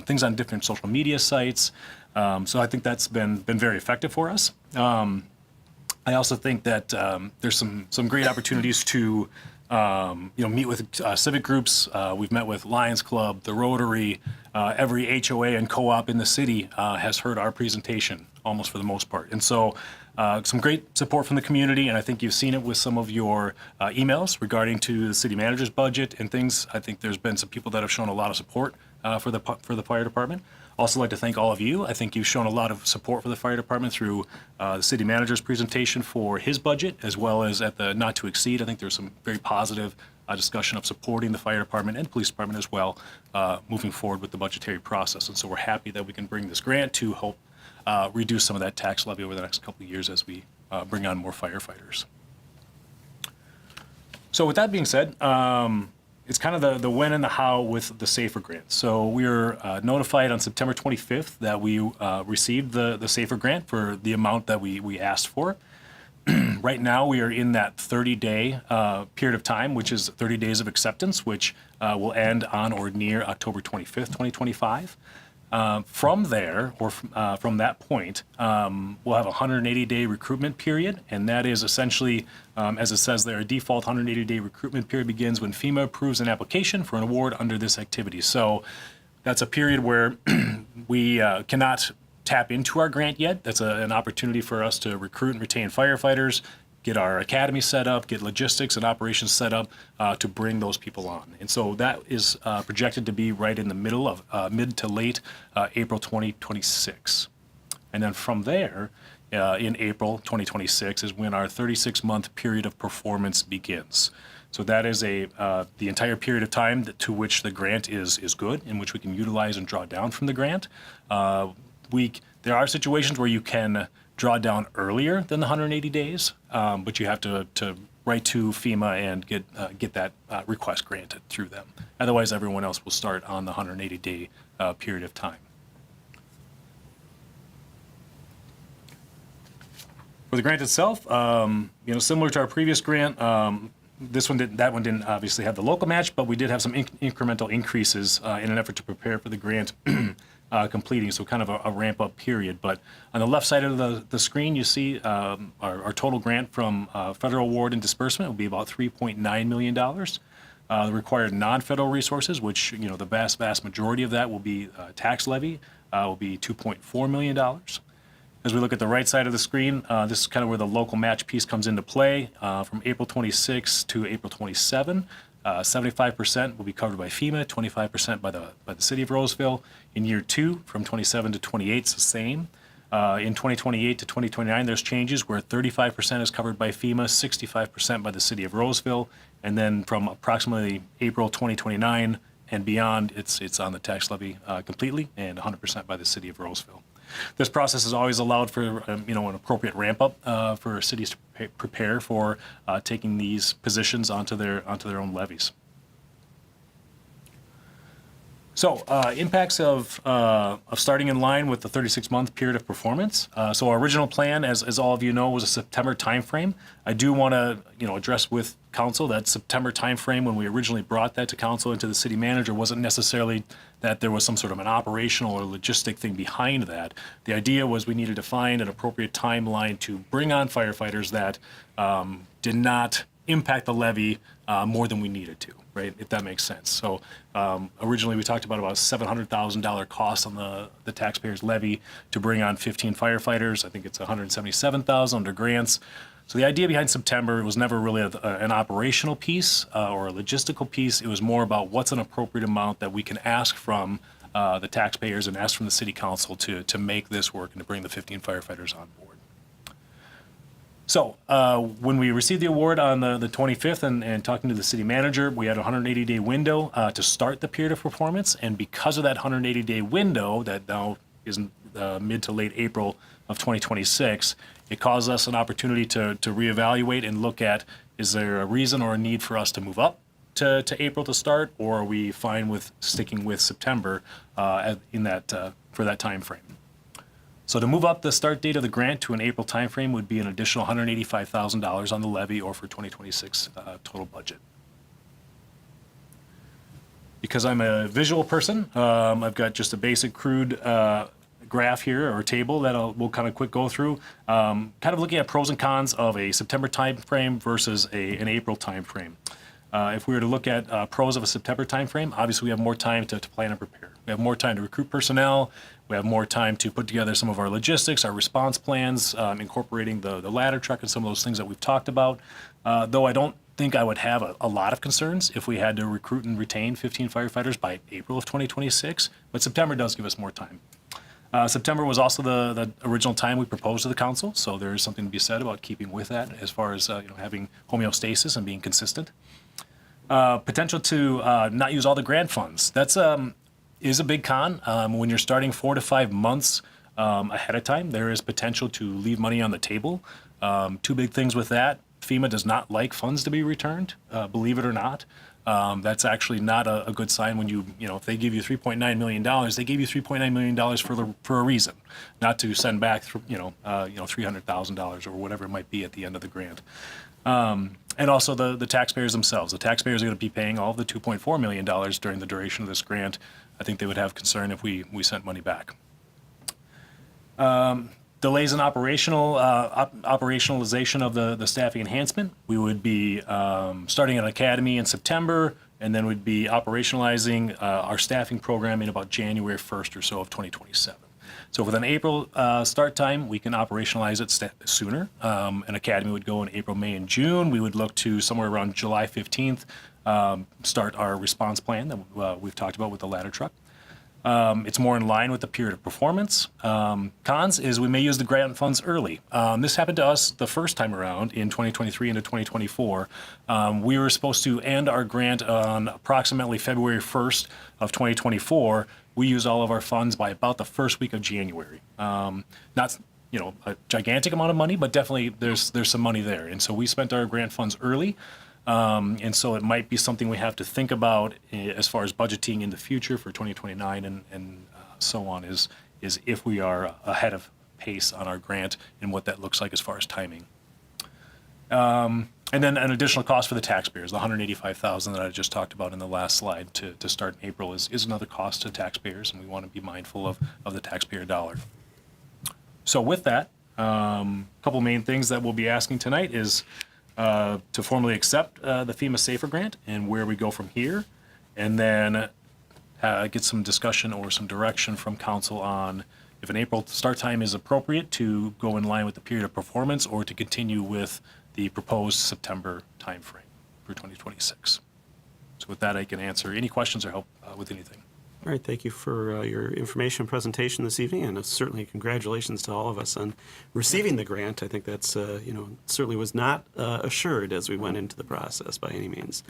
things on different social media sites. So I think that's been very effective for us. I also think that there's some great opportunities to meet with civic groups. We've met with Lions Club, the Rotary, every HOA and co-op in the city has heard our presentation almost for the most part. And so some great support from the community, and I think you've seen it with some of your emails regarding to the city manager's budget and things. I think there's been some people that have shown a lot of support for the fire department. Also like to thank all of you. I think you've shown a lot of support for the fire department through the city manager's presentation for his budget, as well as at the not to exceed. I think there's some very positive discussion of supporting the fire department and police department as well, moving forward with the budgetary process. And so we're happy that we can bring this grant to help reduce some of that tax levy over the next couple of years as we bring on more firefighters. So with that being said, it's kind of the when and the how with the SAFER grant. So we were notified on September 25th that we received the SAFER grant for the amount that we asked for. Right now, we are in that 30-day period of time, which is 30 days of acceptance, which will end on or near October 25th, 2025. From there, or from that point, we'll have a 180-day recruitment period, and that is essentially, as it says there, a default 180-day recruitment period begins when FEMA approves an application for an award under this activity. So that's a period where we cannot tap into our grant yet. That's an opportunity for us to recruit and retain firefighters, get our academy set up, get logistics and operations set up to bring those people on. And so that is projected to be right in the middle of mid to late April 2026. And then from there, in April 2026 is when our 36-month period of performance begins. So that is the entire period of time to which the grant is good, in which we can utilize and draw down from the grant. There are situations where you can draw down earlier than the 180 days, but you have to write to FEMA and get that request granted through them. Otherwise, everyone else will start on the 180-day period of time. For the grant itself, similar to our previous grant, that one didn't obviously have the local match, but we did have some incremental increases in an effort to prepare for the grant completing, so kind of a ramp-up period. But on the left side of the screen, you see our total grant from federal award and disbursement will be about $3.9 million. The required non-federal resources, which the vast majority of that will be tax levy, will be $2.4 million. As we look at the right side of the screen, this is kind of where the local match piece comes into play. From April 26 to April 27, 75% will be covered by FEMA, 25% by the city of Roseville. In year 2, from 27 to 28, it's the same. In 2028 to 2029, there's changes where 35% is covered by FEMA, 65% by the city of Roseville, and then from approximately April 2029 and beyond, it's on the tax levy completely and 100% by the city of Roseville. This process has always allowed for an appropriate ramp up for cities to prepare for taking these positions onto their own levies. So impacts of starting in line with the 36-month period of performance. So our original plan, as all of you know, was a September timeframe. I do want to address with council that September timeframe, when we originally brought that to council and to the city manager, wasn't necessarily that there was some sort of an operational or logistic thing behind that. The idea was we needed to find an appropriate timeline to bring on firefighters that did not impact the levy more than we needed to, right? If that makes sense. So originally we talked about a $700,000 cost on the taxpayers' levy to bring on 15 firefighters. I think it's $177,000 under grants. So the idea behind September was never really an operational piece or a logistical piece. It was more about what's an appropriate amount that we can ask from the taxpayers and ask from the city council to make this work and to bring the 15 firefighters on board. So when we received the award on the 25th and talking to the city manager, we had a 180-day window to start the period of performance. And because of that 180-day window that now is mid to late April of 2026, it caused us an opportunity to reevaluate and look at, is there a reason or a need for us to move up to April to start, or are we fine with sticking with September for that time frame? So to move up the start date of the grant to an April timeframe would be an additional $185,000 on the levy or for 2026 total budget. Because I'm a visual person, I've got just a basic crude graph here or table that we'll kind of quick go through, kind of looking at pros and cons of a September timeframe versus an April timeframe. If we were to look at pros of a September timeframe, obviously we have more time to plan and prepare. We have more time to recruit personnel. We have more time to put together some of our logistics, our response plans, incorporating the ladder truck and some of those things that we've talked about. Though I don't think I would have a lot of concerns if we had to recruit and retain 15 firefighters by April of 2026, but September does give us more time. September was also the original time we proposed to the council, so there is something to be said about keeping with that as far as having homeostasis and being consistent. Potential to not use all the grant funds. That's is a big con. When you're starting 4 to 5 months ahead of time, there is potential to leave money on the table. Two big things with that. FEMA does not like funds to be returned, believe it or not. That's actually not a good sign when if they give you $3.9 million, they gave you $3.9 million for a reason, not to send back, $300,000 or whatever it might be at the end of the grant. And also the taxpayers themselves. The taxpayers are going to be paying all of the $2.4 million during the duration of this grant. I think they would have concern if we sent money back. Delays in operationalization of the staffing enhancement. We would be starting an academy in September, and then we'd be operationalizing our staffing program in about January 1st or so of 2027. So with an April start time, we can operationalize it sooner. An academy would go in April, May, and June. We would look to somewhere around July 15th, start our response plan that we've talked about with the ladder truck. It's more in line with the period of performance. Cons is we may use the grant funds early. This happened to us the first time around in 2023 into 2024. We were supposed to end our grant on approximately February 1st of 2024. We used all of our funds by about the first week of January. Not a gigantic amount of money, but definitely there's some money there. And so we spent our grant funds early. And so it might be something we have to think about as far as budgeting in the future for 2029 and so on is if we are ahead of pace on our grant and what that looks like as far as timing. And then an additional cost for the taxpayers, the $185,000 that I just talked about in the last slide to start in April is another cost to taxpayers, and we want to be mindful of the taxpayer dollar. So with that, a couple main things that we'll be asking tonight is to formally accept the FEMA SAFER grant and where we go from here, and then get some discussion or some direction from council on if an April start time is appropriate, to go in line with the period of performance or to continue with the proposed September timeframe for 2026. So with that, I can answer any questions or help with anything. All right, thank you for your information and presentation this evening, and certainly congratulations to all of us on receiving the grant. I think that's, certainly was not assured as we went into the process by any means.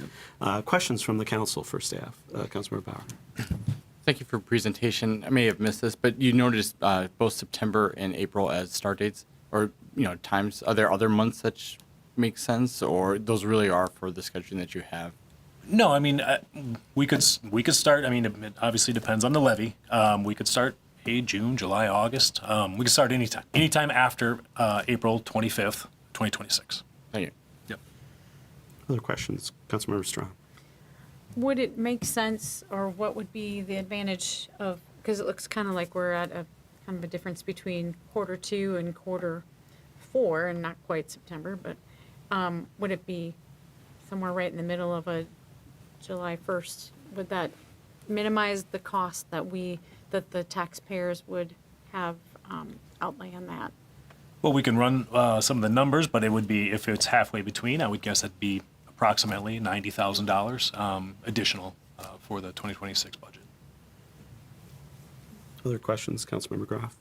Questions from the council for staff? Councilmember Bauer. Thank you for your presentation. I may have missed this, but you noticed both September and April as start dates, or times. Are there other months that make sense, or those really are for the scheduling that you have? No, I mean, we could start. I mean, it obviously depends on the levy. We could start June, July, August. We could start anytime after April 25th, 2026. Thank you. Yep. Other questions? Councilmember Strong. Would it make sense, or what would be the advantage of, because it looks kind of like we're at a kind of a difference between Q2 and Q4, and not quite September, but would it be somewhere right in the middle of a July 1st? Would that minimize the cost that the taxpayers would have outlay on that? Well, we can run some of the numbers, but it would be, if it's halfway between, I would guess that'd be approximately $90,000 additional for the 2026 budget. Other questions? Councilmember Groff.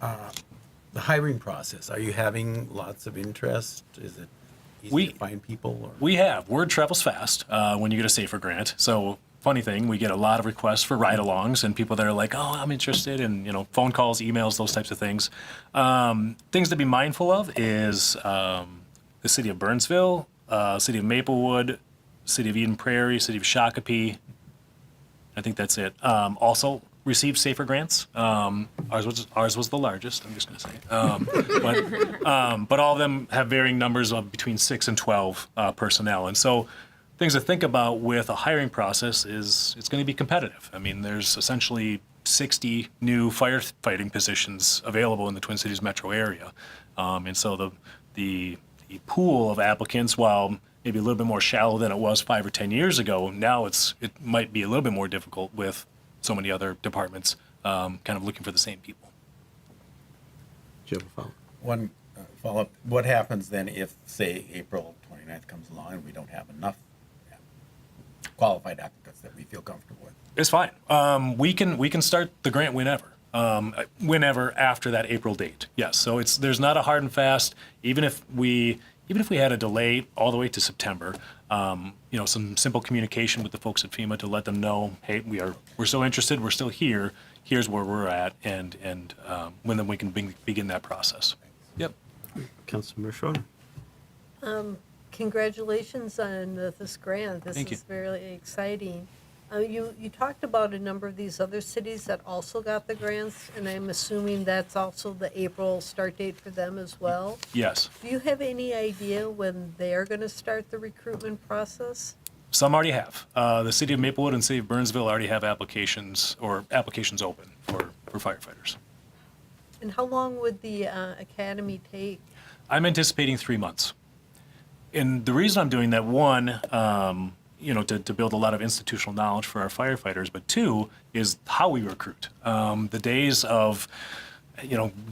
The hiring process, are you having lots of interest? Is it easy to find people? Or? We have. Word travels fast when you get a SAFER grant. So funny thing, we get a lot of requests for ride-alongs and people that are like, oh, I'm interested, and phone calls, emails, those types of things. Things to be mindful of is the city of Burnsville, city of Maplewood, city of Eden Prairie, city of Shakopee. I think that's it. Also received SAFER grants. Ours was the largest, I'm just going to say. But all of them have varying numbers of between 6 and 12 personnel. And so things to think about with a hiring process is it's going to be competitive. I mean, there's essentially 60 new firefighting positions available in the Twin Cities metro area. And so the pool of applicants, while maybe a little bit more shallow than it was 5 or 10 years ago, now it might be a little bit more difficult with so many other departments kind of looking for the same people. Do you have a follow-up? One follow-up. What happens then if, say, April 29th comes along and we don't have enough qualified applicants that we feel comfortable with? It's fine. We can start the grant whenever. Whenever after that April date. Yes. So there's not a hard and fast. Even if we had a delay all the way to September, some simple communication with the folks at FEMA to let them know, hey, we're so interested, we're still here. Here's where we're at, and when then we can begin that process. Yep. Councilmember Schroeder. Congratulations on this grant. This Thank you. is very exciting. You talked about a number of these other cities that also got the grants, and I'm assuming that's also the April start date for them as well. Yes. Do you have any idea when they're going to start the recruitment process? Some already have. The city of Maplewood and city of Burnsville already have applications open for firefighters. And how long would the academy take? I'm anticipating 3 months. And the reason I'm doing that, one, to build a lot of institutional knowledge for our firefighters, but two, is how we recruit. The days of,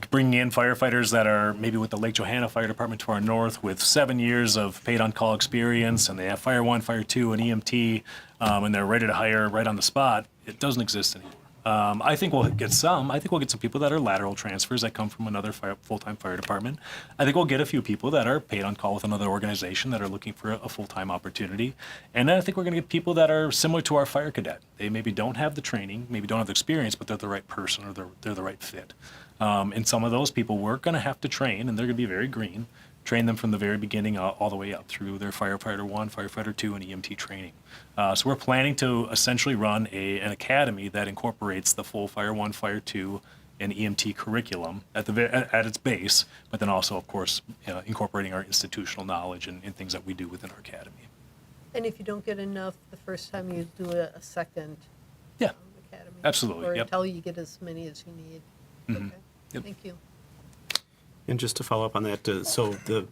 bringing in firefighters that are maybe with the Lake Johanna Fire Department to our north with 7 years of paid on-call experience, and they have Fire 1, Fire 2, and EMT, and they're ready to hire right on the spot, it doesn't exist anymore. I think we'll get some. I think we'll get some people that are lateral transfers that come from another full-time fire department. I think we'll get a few people that are paid on call with another organization that are looking for a full-time opportunity. And then I think we're going to get people that are similar to our fire cadet. They maybe don't have the training, maybe don't have the experience, but they're the right person or they're the right fit. And some of those people we're going to have to train, and they're going to be very green, train them from the very beginning all the way up through their Firefighter 1, Firefighter 2, and EMT training. So we're planning to essentially run an academy that incorporates the full Fire 1, Fire 2, and EMT curriculum at its base, but then also, of course, incorporating our institutional knowledge and things that we do within our academy. And if you don't get enough the first time, you do a second academy? Absolutely. Or Yep. until you get as many as you need? Mhm. Okay, Yep. thank you. And just to follow up on that, so the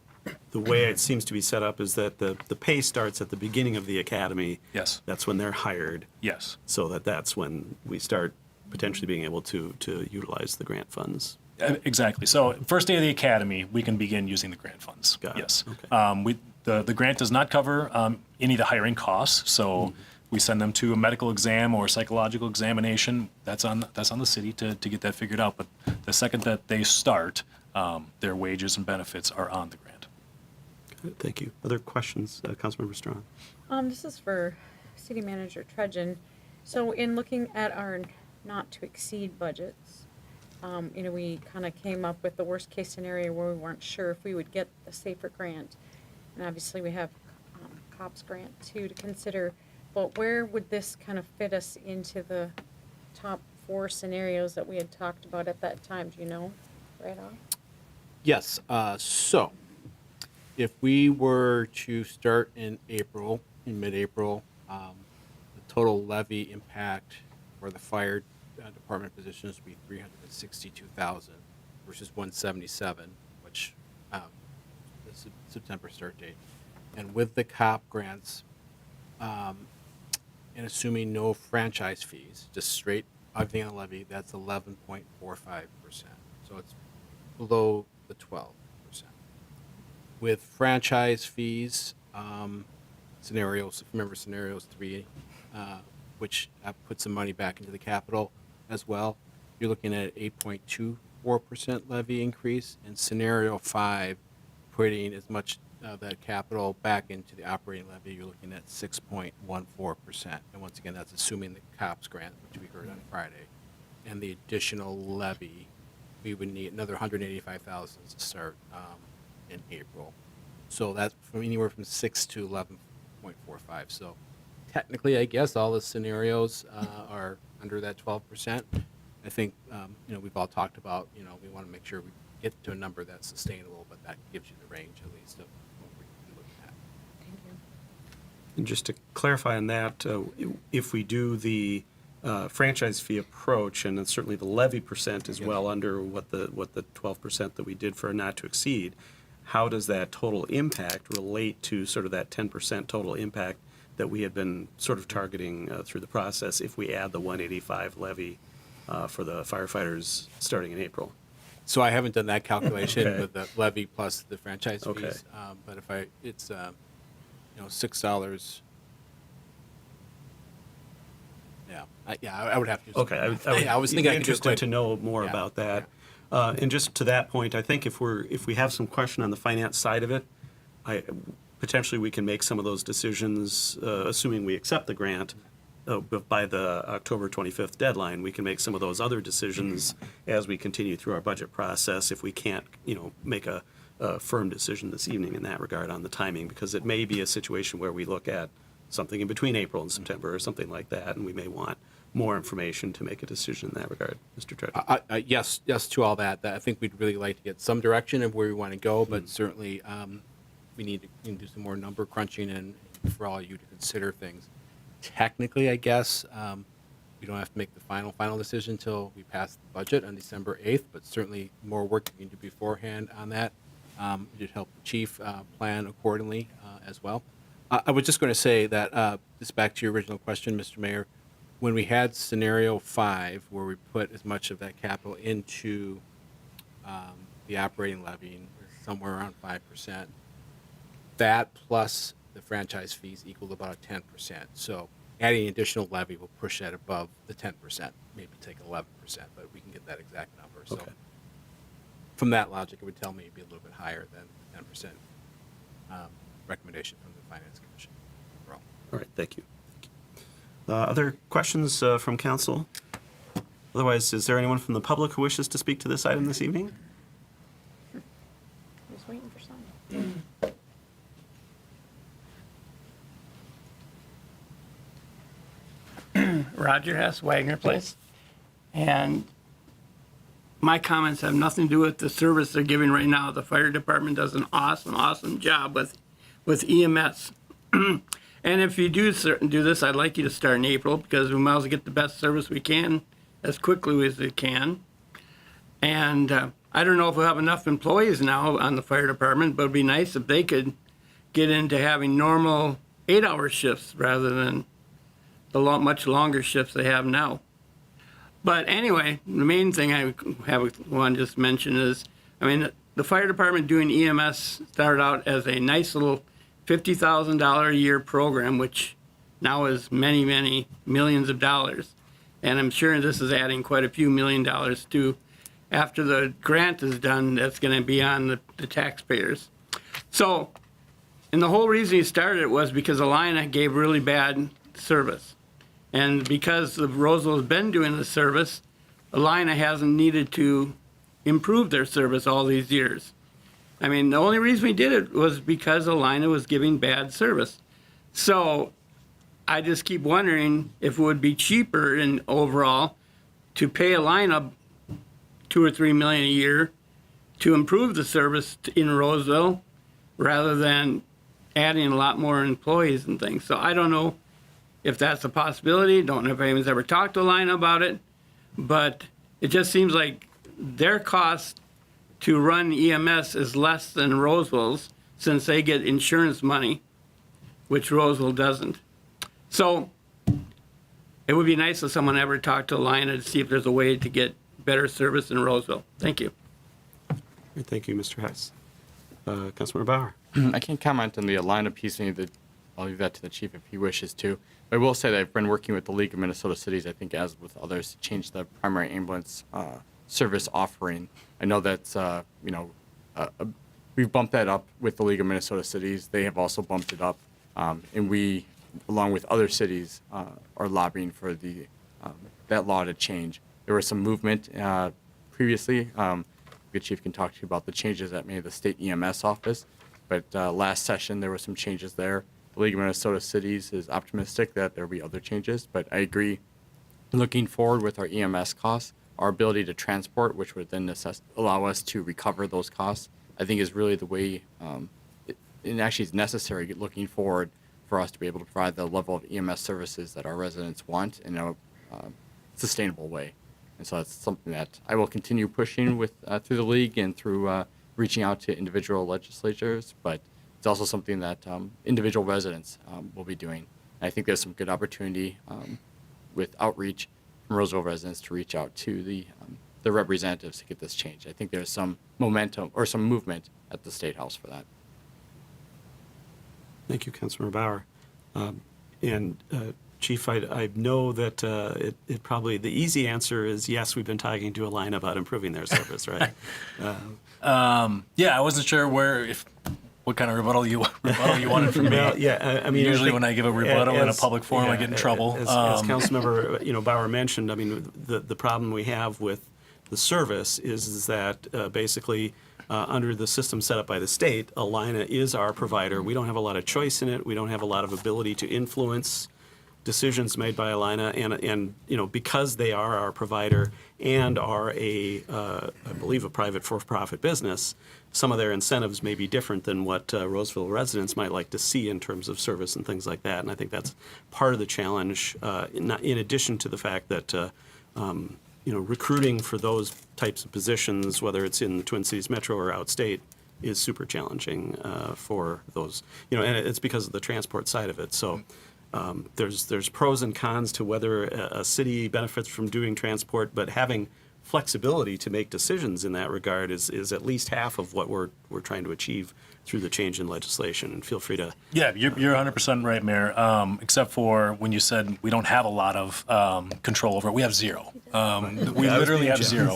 way it seems to be set up is that the pay starts at the beginning of the academy. Yes. That's when they're hired. Yes. So that's when we start potentially being able to utilize the grant funds. Exactly. So first day of the academy, we can begin using the grant funds. Got it. Yes. Okay. The grant does not cover any of the hiring costs. So we send them to a medical exam or psychological examination. That's on the city to get that figured out. But the second that they start, their wages and benefits are on the grant. Thank you. Other questions, Councilmember Strawn? This is for City Manager Trudgeon. So in looking at our not to exceed budgets, we kind of came up with the worst case scenario where we weren't sure if we would get the SAFER grant. And obviously we have COPS grant too to consider. But where would this kind of fit us into the top 4 scenarios that we had talked about at that time? Do you know right off? Yes, so if we were to start in mid-April, the total levy impact for the fire department positions would be 362,000 versus 177, which is a September start date. And with the COP grants, and assuming no franchise fees, just straight everything on the levy, that's 11.45%. So it's below the 12%. With franchise fees, scenarios, if you remember scenarios 3, which puts some money back into the capital as well, you're looking at 8.24% levy increase, and scenario 5, putting as much of that capital back into the operating levy, you're looking at 6.14%. And once again, that's assuming the COPS grant, which we heard on Friday, and the additional levy, we would need another 185,000 to start in April. So that's from anywhere from 6 to 11.45. So technically, I guess all the scenarios are under that 12%. I think we've all talked about we want to make sure we get to a number that's sustainable, but that gives you the range at least of what we're looking at. Thank you. And just to clarify on that, if we do the franchise fee approach, and it's certainly the levy percent is well under what the 12% that we did for a not to exceed, how does that total impact relate to sort of that 10% total impact that we had been sort of targeting through the process if we add the 185 levy for the firefighters starting in April? So I haven't done that calculation Okay. with the levy plus the franchise Okay. fees. But if it's $6. Yeah, I would have to do some Okay, math. I I was thinking I could do it interested quick. to know more Yeah, about that. And just to that point, I think if we have some question on the finance side of it, potentially we can make some of those decisions, assuming we accept the grant, but by the October 25th deadline, we can make some of those other decisions as we continue through our budget process if we can't, make a firm decision this evening in that regard on the timing, because it may be a situation where we look at something in between April and September or something like that, and we may want more information to make a decision in that regard. Mr. Treasurer. Yes to all that. I think we'd really like to get some direction of where we want to go, but certainly we need to do some more number crunching and for all you to consider things. Technically, I guess, we don't have to make the final decision until we pass the budget on December 8th, but certainly more work we can do beforehand on that. It'd help the chief plan accordingly as well. I was just going to say that, just back to your original question, Mr. Mayor, when we had scenario 5, where we put as much of that capital into the operating levy, somewhere around 5%, that plus the franchise fees equaled about 10%. So adding additional levy will push that above the 10%, maybe take 11%, but we can get that exact number. So Okay. from that logic, it would tell me it'd be a little bit higher than the 10% recommendation from the Finance Commission. overall. All right, thank you. Other questions from council? Otherwise, is there anyone from the public who wishes to speak to this item this evening? I was waiting for some. Roger Hess, Wagner Place. And my comments have nothing to do with the service they're giving right now. The fire department does an awesome job with EMS. And if you do this, I'd like you to start in April, because we might as well get the best service we can as quickly as we can. And I don't know if we'll have enough employees now on the fire department, but it'd be nice if they could get into having normal 8-hour shifts rather than the much longer shifts they have now. But anyway, the main thing I want to just mention is, I mean, the fire department doing EMS started out as a nice little $50,000 a year program, which now is many, many millions of dollars. And I'm sure this is adding quite a few $1 million to, after the grant is done, that's going to be on the taxpayers. So, and the whole reason he started it was because Alina gave really bad service. And because Roseville has been doing the service, Alina hasn't needed to improve their service all these years. I mean, the only reason we did it was because Alina was giving bad service. So I just keep wondering if it would be cheaper in overall to pay Alina $2 or $3 million a year to improve the service in Roseville rather than adding a lot more employees and things. So I don't know if that's a possibility. Don't know if anyone's ever talked to Alina about it, but it just seems like their cost to run EMS is less than Roseville's since they get insurance money, which Roseville doesn't. So it would be nice if someone ever talked to Alina to see if there's a way to get better service in Roseville. Thank you. Thank you, Mr. Hess. Councilmember Bauer. I can't comment on the Alina piece. I'll leave that to the chief if he wishes to. But I will say that I've been working with the League of Minnesota Cities, I think as with others, to change the primary ambulance service offering. I know that's, we've bumped that up with the League of Minnesota Cities. They have also bumped it up. And we, along with other cities, are lobbying for that law to change. There was some movement previously. The chief can talk to you about the changes that made the state EMS office. But last session, there were some changes there. The League of Minnesota Cities is optimistic that there will be other changes. But I agree, looking forward with our EMS costs, our ability to transport, which would then allow us to recover those costs, I think is really the way, it actually is necessary looking forward for us to be able to provide the level of EMS services that our residents want in a sustainable way. And so that's something that I will continue pushing with through the league and through reaching out to individual legislatures, but it's also something that individual residents will be doing. And I think there's some good opportunity with outreach from Roseville residents to reach out to the representatives to get this changed. I think there's some momentum or some movement at the State House for that. Thank you, Councilmember Bauer. Chief, I know that it probably, the easy answer is yes, we've been talking to Alina about improving their service, right? Yeah, I wasn't sure what kind of rebuttal you wanted from me. Well, yeah, I mean, Usually I think, when I give a rebuttal in a public forum, I get in trouble. As Councilmember Bauer mentioned, I mean, the problem we have with the service is that basically under the system set up by the state, Alina is our provider. We don't have a lot of choice in it. We don't have a lot of ability to influence decisions made by Alina, and because they are our provider and are I believe a private for-profit business, some of their incentives may be different than what Roseville residents might like to see in terms of service and things like that. And I think that's part of the challenge, in addition to the fact that recruiting for those types of positions, whether it's in the Twin Cities Metro or outstate, is super challenging for those. And it's because of the transport side of it. So. There's pros and cons to whether a city benefits from doing transport, but having flexibility to make decisions in that regard is at least half of what we're trying to achieve through the change in legislation. And feel free to. Yeah, you're 100% right, Mayor. Except for when you said we don't have a lot of control over it. We have zero. We literally have zero.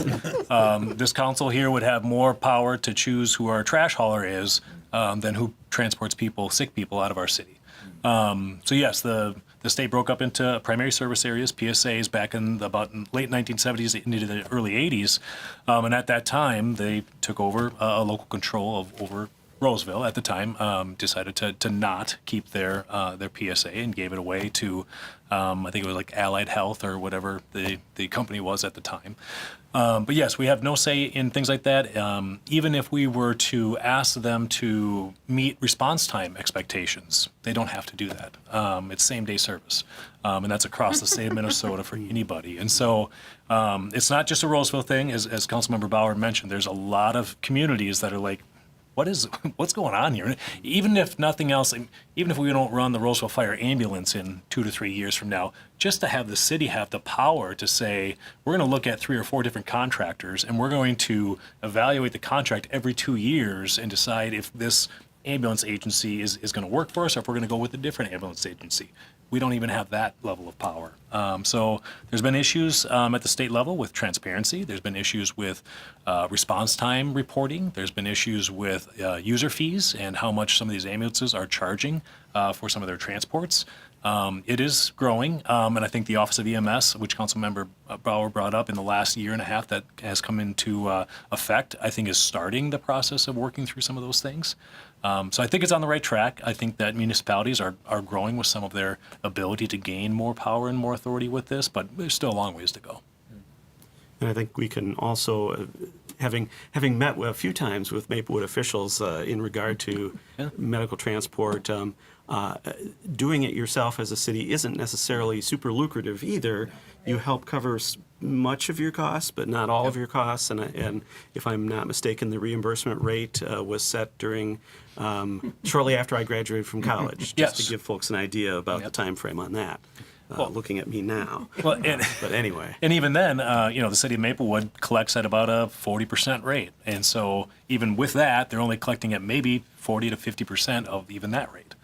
This council here would have more power to choose who our trash hauler is than who transports sick people out of our city. So yes, the state broke up into primary service areas, PSAs, back in about late 1970s into the early 80s. And at that time, they took over a local control over Roseville at the time, decided to not keep their PSA and gave it away to, I think it was like Allied Health or whatever the company was at the time. But yes, we have no say in things like that. Even if we were to ask them to meet response time expectations, they don't have to do that. It's same-day service, and that's across the state of Minnesota for anybody. And so it's not just a Roseville thing. As Councilmember Bauer mentioned, there's a lot of communities that are like, what's going on here? Even if nothing else, even if we don't run the Roseville Fire Ambulance in 2 to 3 years from now, just to have the city have the power to say, we're going to look at 3 or 4 different contractors and we're going to evaluate the contract every 2 years and decide if this ambulance agency is going to work for us or if we're going to go with a different ambulance agency. We don't even have that level of power. So there's been issues at the state level with transparency. There's been issues with response time reporting. There's been issues with user fees and how much some of these ambulances are charging for some of their transports. It is growing, and I think the Office of EMS, which Councilmember Bauer brought up in the last year and a half that has come into effect, I think is starting the process of working through some of those things. So I think it's on the right track. I think that municipalities are growing with some of their ability to gain more power and more authority with this, but there's still a long ways to go. And I think we can also, having met a few times with Maplewood officials in regard to medical transport, doing it yourself as a city isn't necessarily super lucrative either. You help cover much of your costs, but not all of your costs. And if I'm not mistaken, the reimbursement rate was set during shortly after I graduated from college, just Yes. to give folks an idea about the time frame on that. Looking at me now. Well, But anyway. And even then, the city of Maplewood collects at about a 40% rate. And so even with that, they're only collecting at maybe 40 to 50% of even that rate.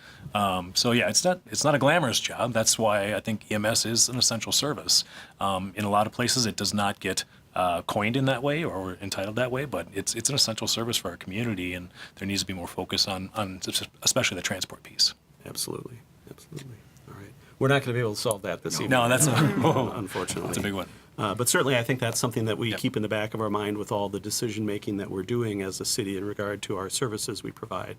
So yeah, it's not a glamorous job. That's why I think EMS is an essential service. In a lot of places, it does not get coined in that way or entitled that way, but it's an essential service for our community, and there needs to be more focus on especially the transport piece. Absolutely. All right. We're not going to be able to solve that this evening. No, that's unfortunately. that's a big one. But certainly, I think that's something that we keep in the back of our mind with all the decision-making that we're doing as a city in regard to our services we provide.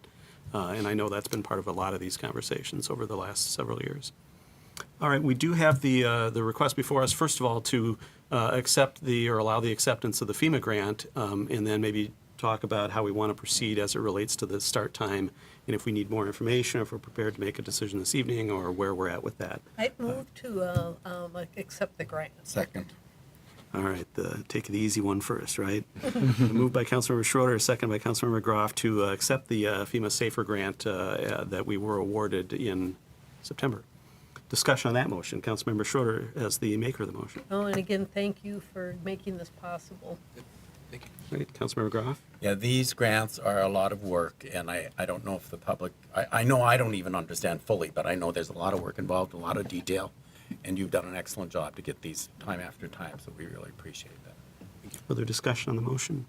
And I know that's been part of a lot of these conversations over the last several years. All right, we do have the request before us, first of all, to accept or allow the acceptance of the FEMA grant, and then maybe talk about how we want to proceed as it relates to the start time, and if we need more information, if we're prepared to make a decision this evening, or where we're at with that. I move to accept the grant. Second. All right, take the easy one first, right? Moved by Councilmember Schroeder, second by Councilmember Groff to accept the FEMA SAFER grant that we were awarded in September. Discussion on that motion. Councilmember Schroeder as the maker of the motion. Oh, and again, thank you for making this possible. Right, Councilmember Groff? Yeah, these grants are a lot of work, and I don't know if the public, I know I don't even understand fully, but I know there's a lot of work involved, a lot of detail, and you've done an excellent job to get these time after time, so we really appreciate that. Further discussion on the motion?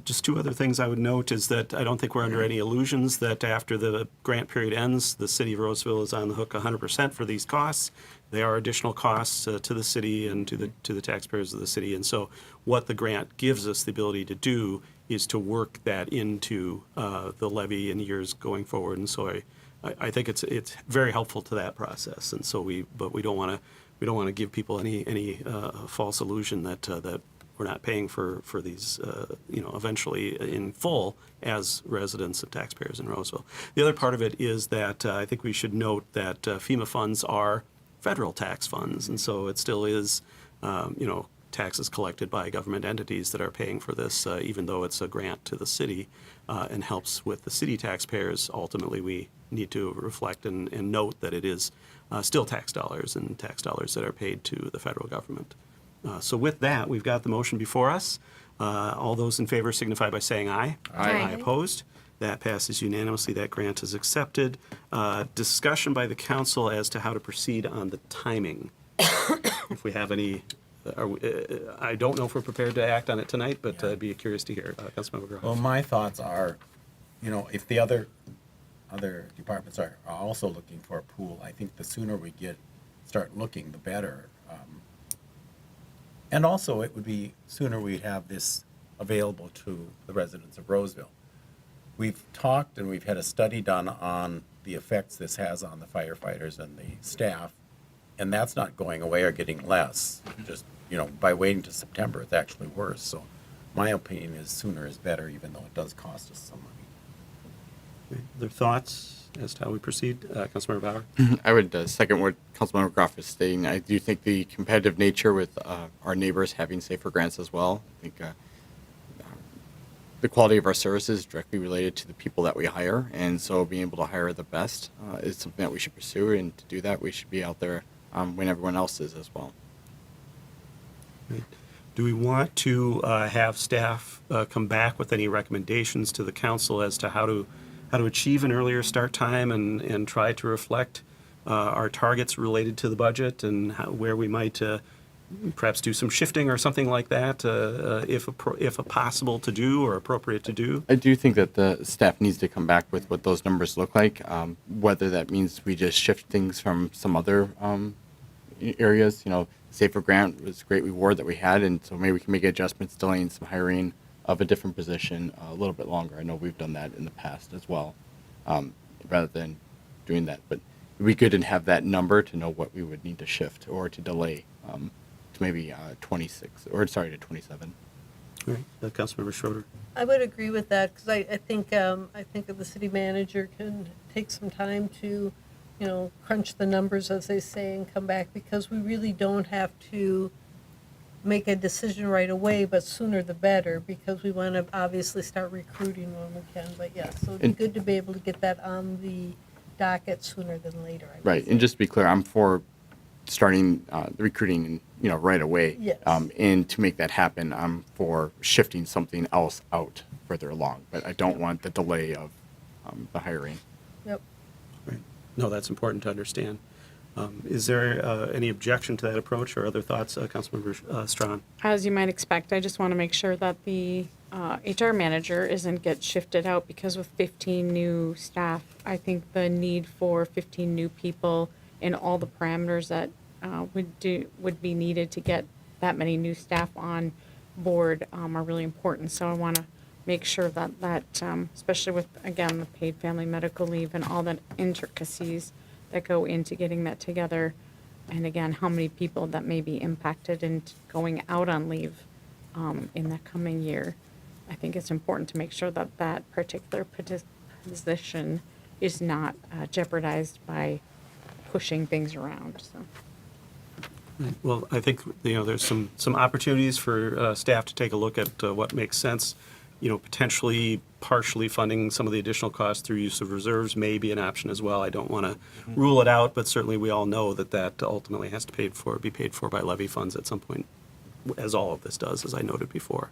Just two other things I would note is that I don't think we're under any illusions that after the grant period ends, the city of Roseville is on the hook 100% for these costs. They are additional costs to the city and to the taxpayers of the city. And so what the grant gives us the ability to do is to work that into the levy in years going forward. And so I think it's very helpful to that process. And so we don't want to give people any false illusion that we're not paying for these, eventually in full as residents and taxpayers in Roseville. The other part of it is that I think we should note that FEMA funds are federal tax funds, and so it still is, taxes collected by government entities that are paying for this, even though it's a grant to the city and helps with the city taxpayers. Ultimately, we need to reflect and note that it is still tax dollars and tax dollars that are paid to the federal government. So with that, we've got the motion before us. All those in favor signify by saying aye. Aye. Opposed? That passes unanimously. That grant is accepted. Discussion by the council as to how to proceed on the timing. If we have any, I don't know if we're prepared to act on it tonight, but I'd be curious to hear. Councilmember Groff. Well, my thoughts are, if the other departments are also looking for a pool, I think the sooner we start looking, the better. And also, it would be sooner we'd have this available to the residents of Roseville. We've talked and we've had a study done on the effects this has on the firefighters and the staff, and that's not going away or getting less. Just, by waiting to September, it's actually worse. So my opinion is sooner is better, even though it does cost us some money. Other thoughts as to how we proceed? Councilmember Bauer? I would second what Councilmember Groff is stating. I do think the competitive nature with our neighbors having safer grants as well. I think the quality of our services is directly related to the people that we hire, and so being able to hire the best is something that we should pursue. And to do that, we should be out there when everyone else is as well. Do we want to have staff come back with any recommendations to the council as to how to achieve an earlier start time and try to reflect our targets related to the budget and where we might perhaps do some shifting or something like that, if possible to do or appropriate to do? I do think that the staff needs to come back with what those numbers look like, whether that means we just shift things from some other areas. Safer Grant was a great reward that we had, and so maybe we can make adjustments, delaying some hiring of a different position a little bit longer. I know we've done that in the past as well, rather than doing that. But we couldn't have that number to know what we would need to shift or to delay to maybe 26, or sorry, to 27. All right, Councilmember Schroeder. I would agree with that, because I think that the city manager can take some time to, crunch the numbers, as they say, and come back, because we really don't have to make a decision right away, but sooner the better, because we want to obviously start recruiting when we can. But yes, so it'd be good to be able to get that on the docket sooner than later. I would Right, say. and just to be clear, I'm for starting the recruiting, right away. Yes. And to make that happen, I'm for shifting something else out further along. But I don't want the delay of the hiring. Yep. Right. No, that's important to understand. Is there any objection to that approach or other thoughts, Councilmember Strawn? As you might expect, I just want to make sure that the HR manager isn't get shifted out, because with 15 new staff, I think the need for 15 new people and all the parameters that would be needed to get that many new staff on board are really important. So I want to make sure that especially with, again, the paid family medical leave and all the intricacies that go into getting that together, and again, how many people that may be impacted and going out on leave in the coming year. I think it's important to make sure that that particular position is not jeopardized by pushing things around, so. Well, I think, there's some opportunities for staff to take a look at what makes sense. Potentially partially funding some of the additional costs through use of reserves may be an option as well. I don't want to rule it out, but certainly we all know that ultimately has to be paid for by levy funds at some point, as all of this does, as I noted before.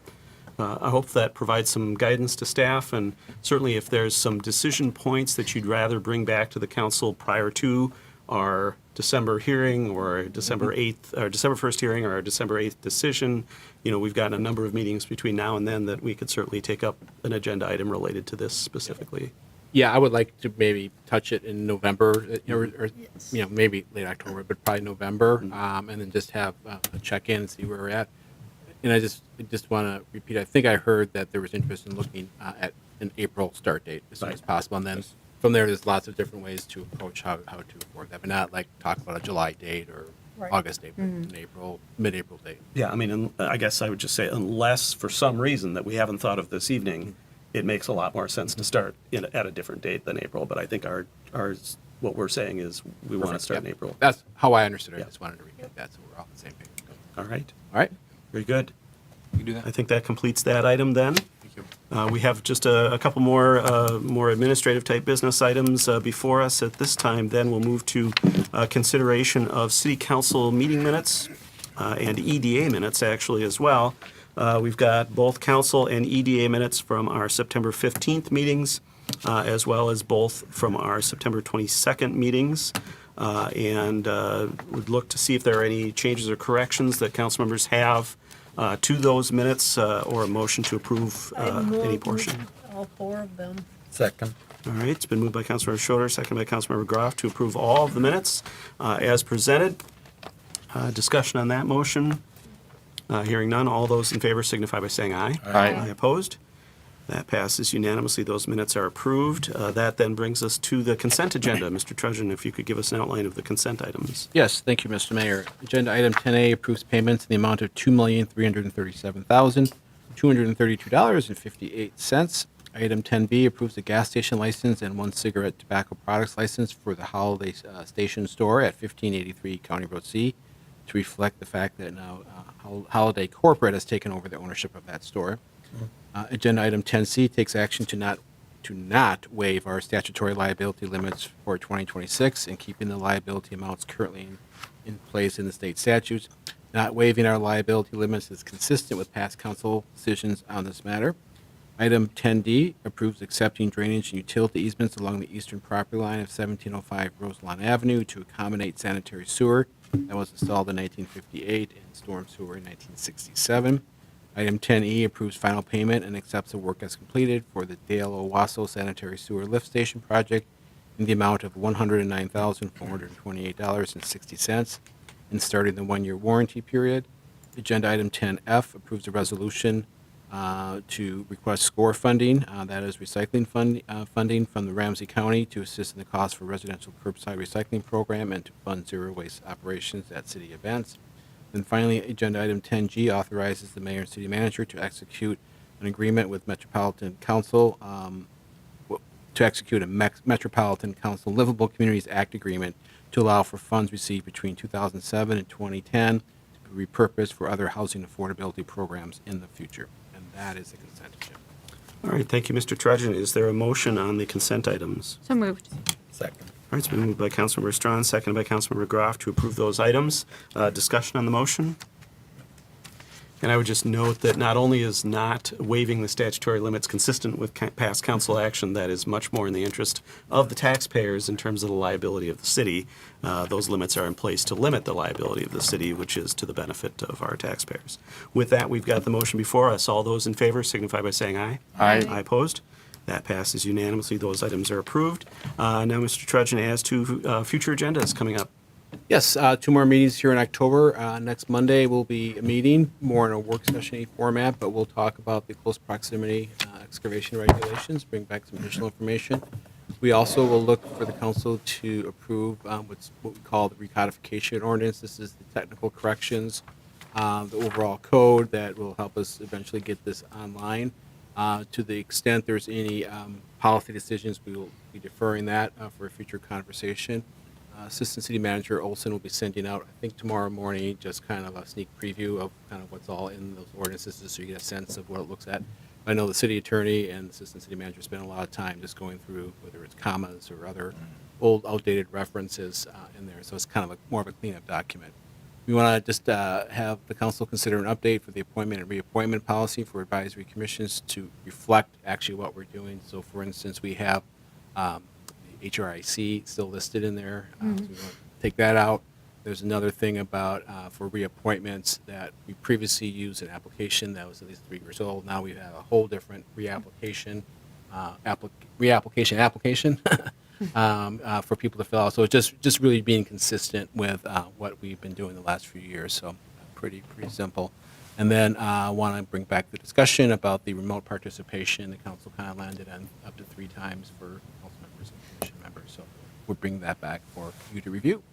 I hope that provides some guidance to staff, and certainly if there's some decision points that you'd rather bring back to the council prior to our December hearing or December 8th, or December 1st hearing or our December 8th decision, we've got a number of meetings between now and then that we could certainly take up an agenda item related to this specifically. Yeah, I would like to maybe touch it in November, or maybe late October, but probably November, and then just have a check-in and see where we're at. And I just want to repeat, I think I heard that there was interest in looking at an April start date as soon as possible, and then from there's lots of different ways to approach how to work that, but not like talk about a July date or Right. August date, but an April, mid-April date. Yeah, I mean, I guess I would just say, unless for some reason that we haven't thought of this evening, it makes a lot more sense to start at a different date than April. But I think ours, what we're saying is we want to start in Yep. April. That's how I understood it. Yeah. I just wanted to repeat that so we're all on the same page. All right, All right. very good. You can do that. I think that completes that item then. Thank you. We have just a couple more administrative type business items before us at this time. Then we'll move to consideration of city council meeting minutes and EDA minutes actually as well. We've got both council and EDA minutes from our September 15th meetings, as well as both from our September 22nd meetings. And would look to see if there are any changes or corrections that council members have to those minutes, or a motion to approve I any move portion. all four of them. Second. All right, it's been moved by Councilmember Schroeder, seconded by Councilmember Groff to approve all of the minutes as presented. Discussion on that motion. Hearing none, all those in favor signify by saying aye. Aye. Opposed? That passes unanimously. Those minutes are approved. That then brings us to the consent agenda. Mr. Trudgeon, if you could give us an outline of the consent items. Yes, thank you, Mr. Mayor. Agenda item 10A approves payments in the amount of $2,337,232.58. Item 10B approves a gas station license and one cigarette tobacco products license for the Holiday Station store at 1583 County Road C, to reflect the fact that now Holiday Corporate has taken over the ownership of that store. Agenda item 10C takes action to not waive our statutory liability limits for 2026 and keeping the liability amounts currently in place in the state statutes. Not waiving our liability limits is consistent with past council decisions on this matter. Item 10D approves accepting drainage and utility easements along the eastern property line of 1705 Roselawn Avenue to accommodate sanitary sewer that was installed in 1958 and storm sewer in 1967. Item 10E approves final payment and accepts the work as completed for the Dale Owasso Sanitary Sewer Lift Station project in the amount of $109,428.60 and starting the one-year warranty period. Agenda item 10F approves a resolution to request SCORE funding, that is recycling funding from the Ramsey County to assist in the cost for residential curbside recycling program and to fund zero waste operations at city events. And finally, agenda item 10G authorizes the mayor and city manager to execute an agreement with Metropolitan Council Metropolitan Council Livable Communities Act agreement to allow for funds received between 2007 and 2010 to be repurposed for other housing affordability programs in the future. And that is the consent agenda. All right, thank you, Mr. Trudgeon. Is there a motion on the consent items? So moved. Second. All right, it's been moved by Councilmember Strawn, seconded by Councilmember Groff to approve those items. Discussion on the motion? And I would just note that not only is not waiving the statutory limits consistent with past council action, that is much more in the interest of the taxpayers in terms of the liability of the city. Those limits are in place to limit the liability of the city, which is to the benefit of our taxpayers. With that, we've got the motion before us. All those in favor signify by saying aye. Aye. Aye opposed? That passes unanimously. Those items are approved. Now, Mr. Trudgeon, as to future agendas coming up. Yes, 2 more meetings here in October. Next Monday will be a meeting, more in a work session format, but we'll talk about the close proximity excavation regulations, bring back some additional information. We also will look for the council to approve what we call the recodification ordinance. This is the technical corrections, the overall code that will help us eventually get this online. To the extent there's any policy decisions, we will be deferring that for a future conversation. Assistant City Manager Olson will be sending out, I think tomorrow morning, just kind of a sneak preview of kind of what's all in those ordinances, just so you get a sense of what it looks at. I know the city attorney and the Assistant City Manager spend a lot of time just going through whether it's commas or other old, outdated references in there, so it's kind of more of a cleanup document. We want to just have the council consider an update for the appointment and reappointment policy for advisory commissions to reflect actually what we're doing. So, for instance, we have HRIC still listed in there. So we want to take that out. There's another thing about for reappointments that we previously used an application that was at least 3 years old. Now we have a whole different reapplication for people to fill out. So it's just really being consistent with what we've been doing the last few years. So pretty simple. And then I want to bring back the discussion about the remote participation. The council kind of landed on up to 3 times for council members and commission members. So we'll bring that back for you to review.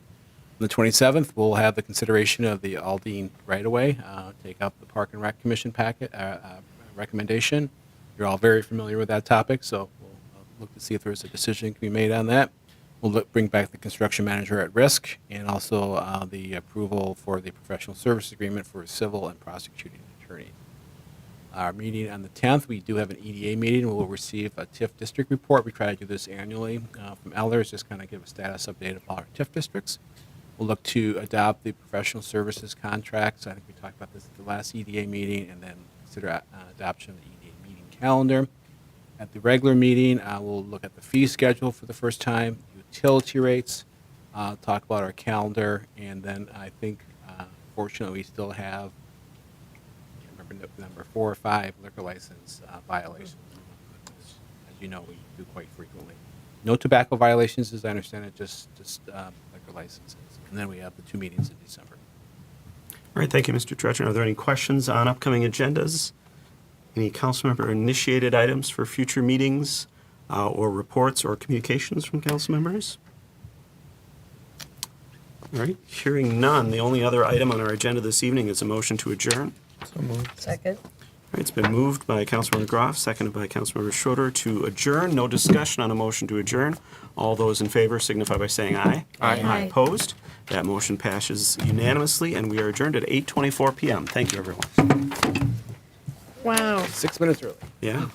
On the 27th, we'll have the consideration of the Aldine right-of-way, take up the Park and Rec Commission packet recommendation. You're all very familiar with that topic, so we'll look to see if there's a decision can be made on that. We'll bring back the construction manager at risk and also the approval for the professional service agreement for a civil and prosecuting attorney. Our meeting on the 10th, we do have an EDA meeting. We'll receive a TIF district report. We try to do this annually from Elders, just kind of give a status update of all our TIF districts. We'll look to adopt the professional services contracts. I think we talked about this at the last EDA meeting, and then consider adoption of the EDA meeting calendar. At the regular meeting, we'll look at the fee schedule for the first time, utility rates, talk about our calendar, and then I think, fortunately, we still have, I can't remember number 4 or 5 liquor license violations. As you know, we do quite frequently. No tobacco violations, as I understand it, just liquor licenses. And then we have the 2 meetings in December. All right, thank you, Mr. Trudgeon. Are there any questions on upcoming agendas? Any council member initiated items for future meetings or reports or communications from council members? All right, hearing none, the only other item on our agenda this evening is a motion to adjourn. So moved. Second. All right, it's been moved by Councilmember Groff, seconded by Councilmember Schroeder to adjourn. No discussion on a motion to adjourn. All those in favor signify by saying aye. Aye. Opposed? That motion passes unanimously, and we are adjourned at 8:24 p.m. Thank you, everyone. Wow. 6 minutes early. Yeah.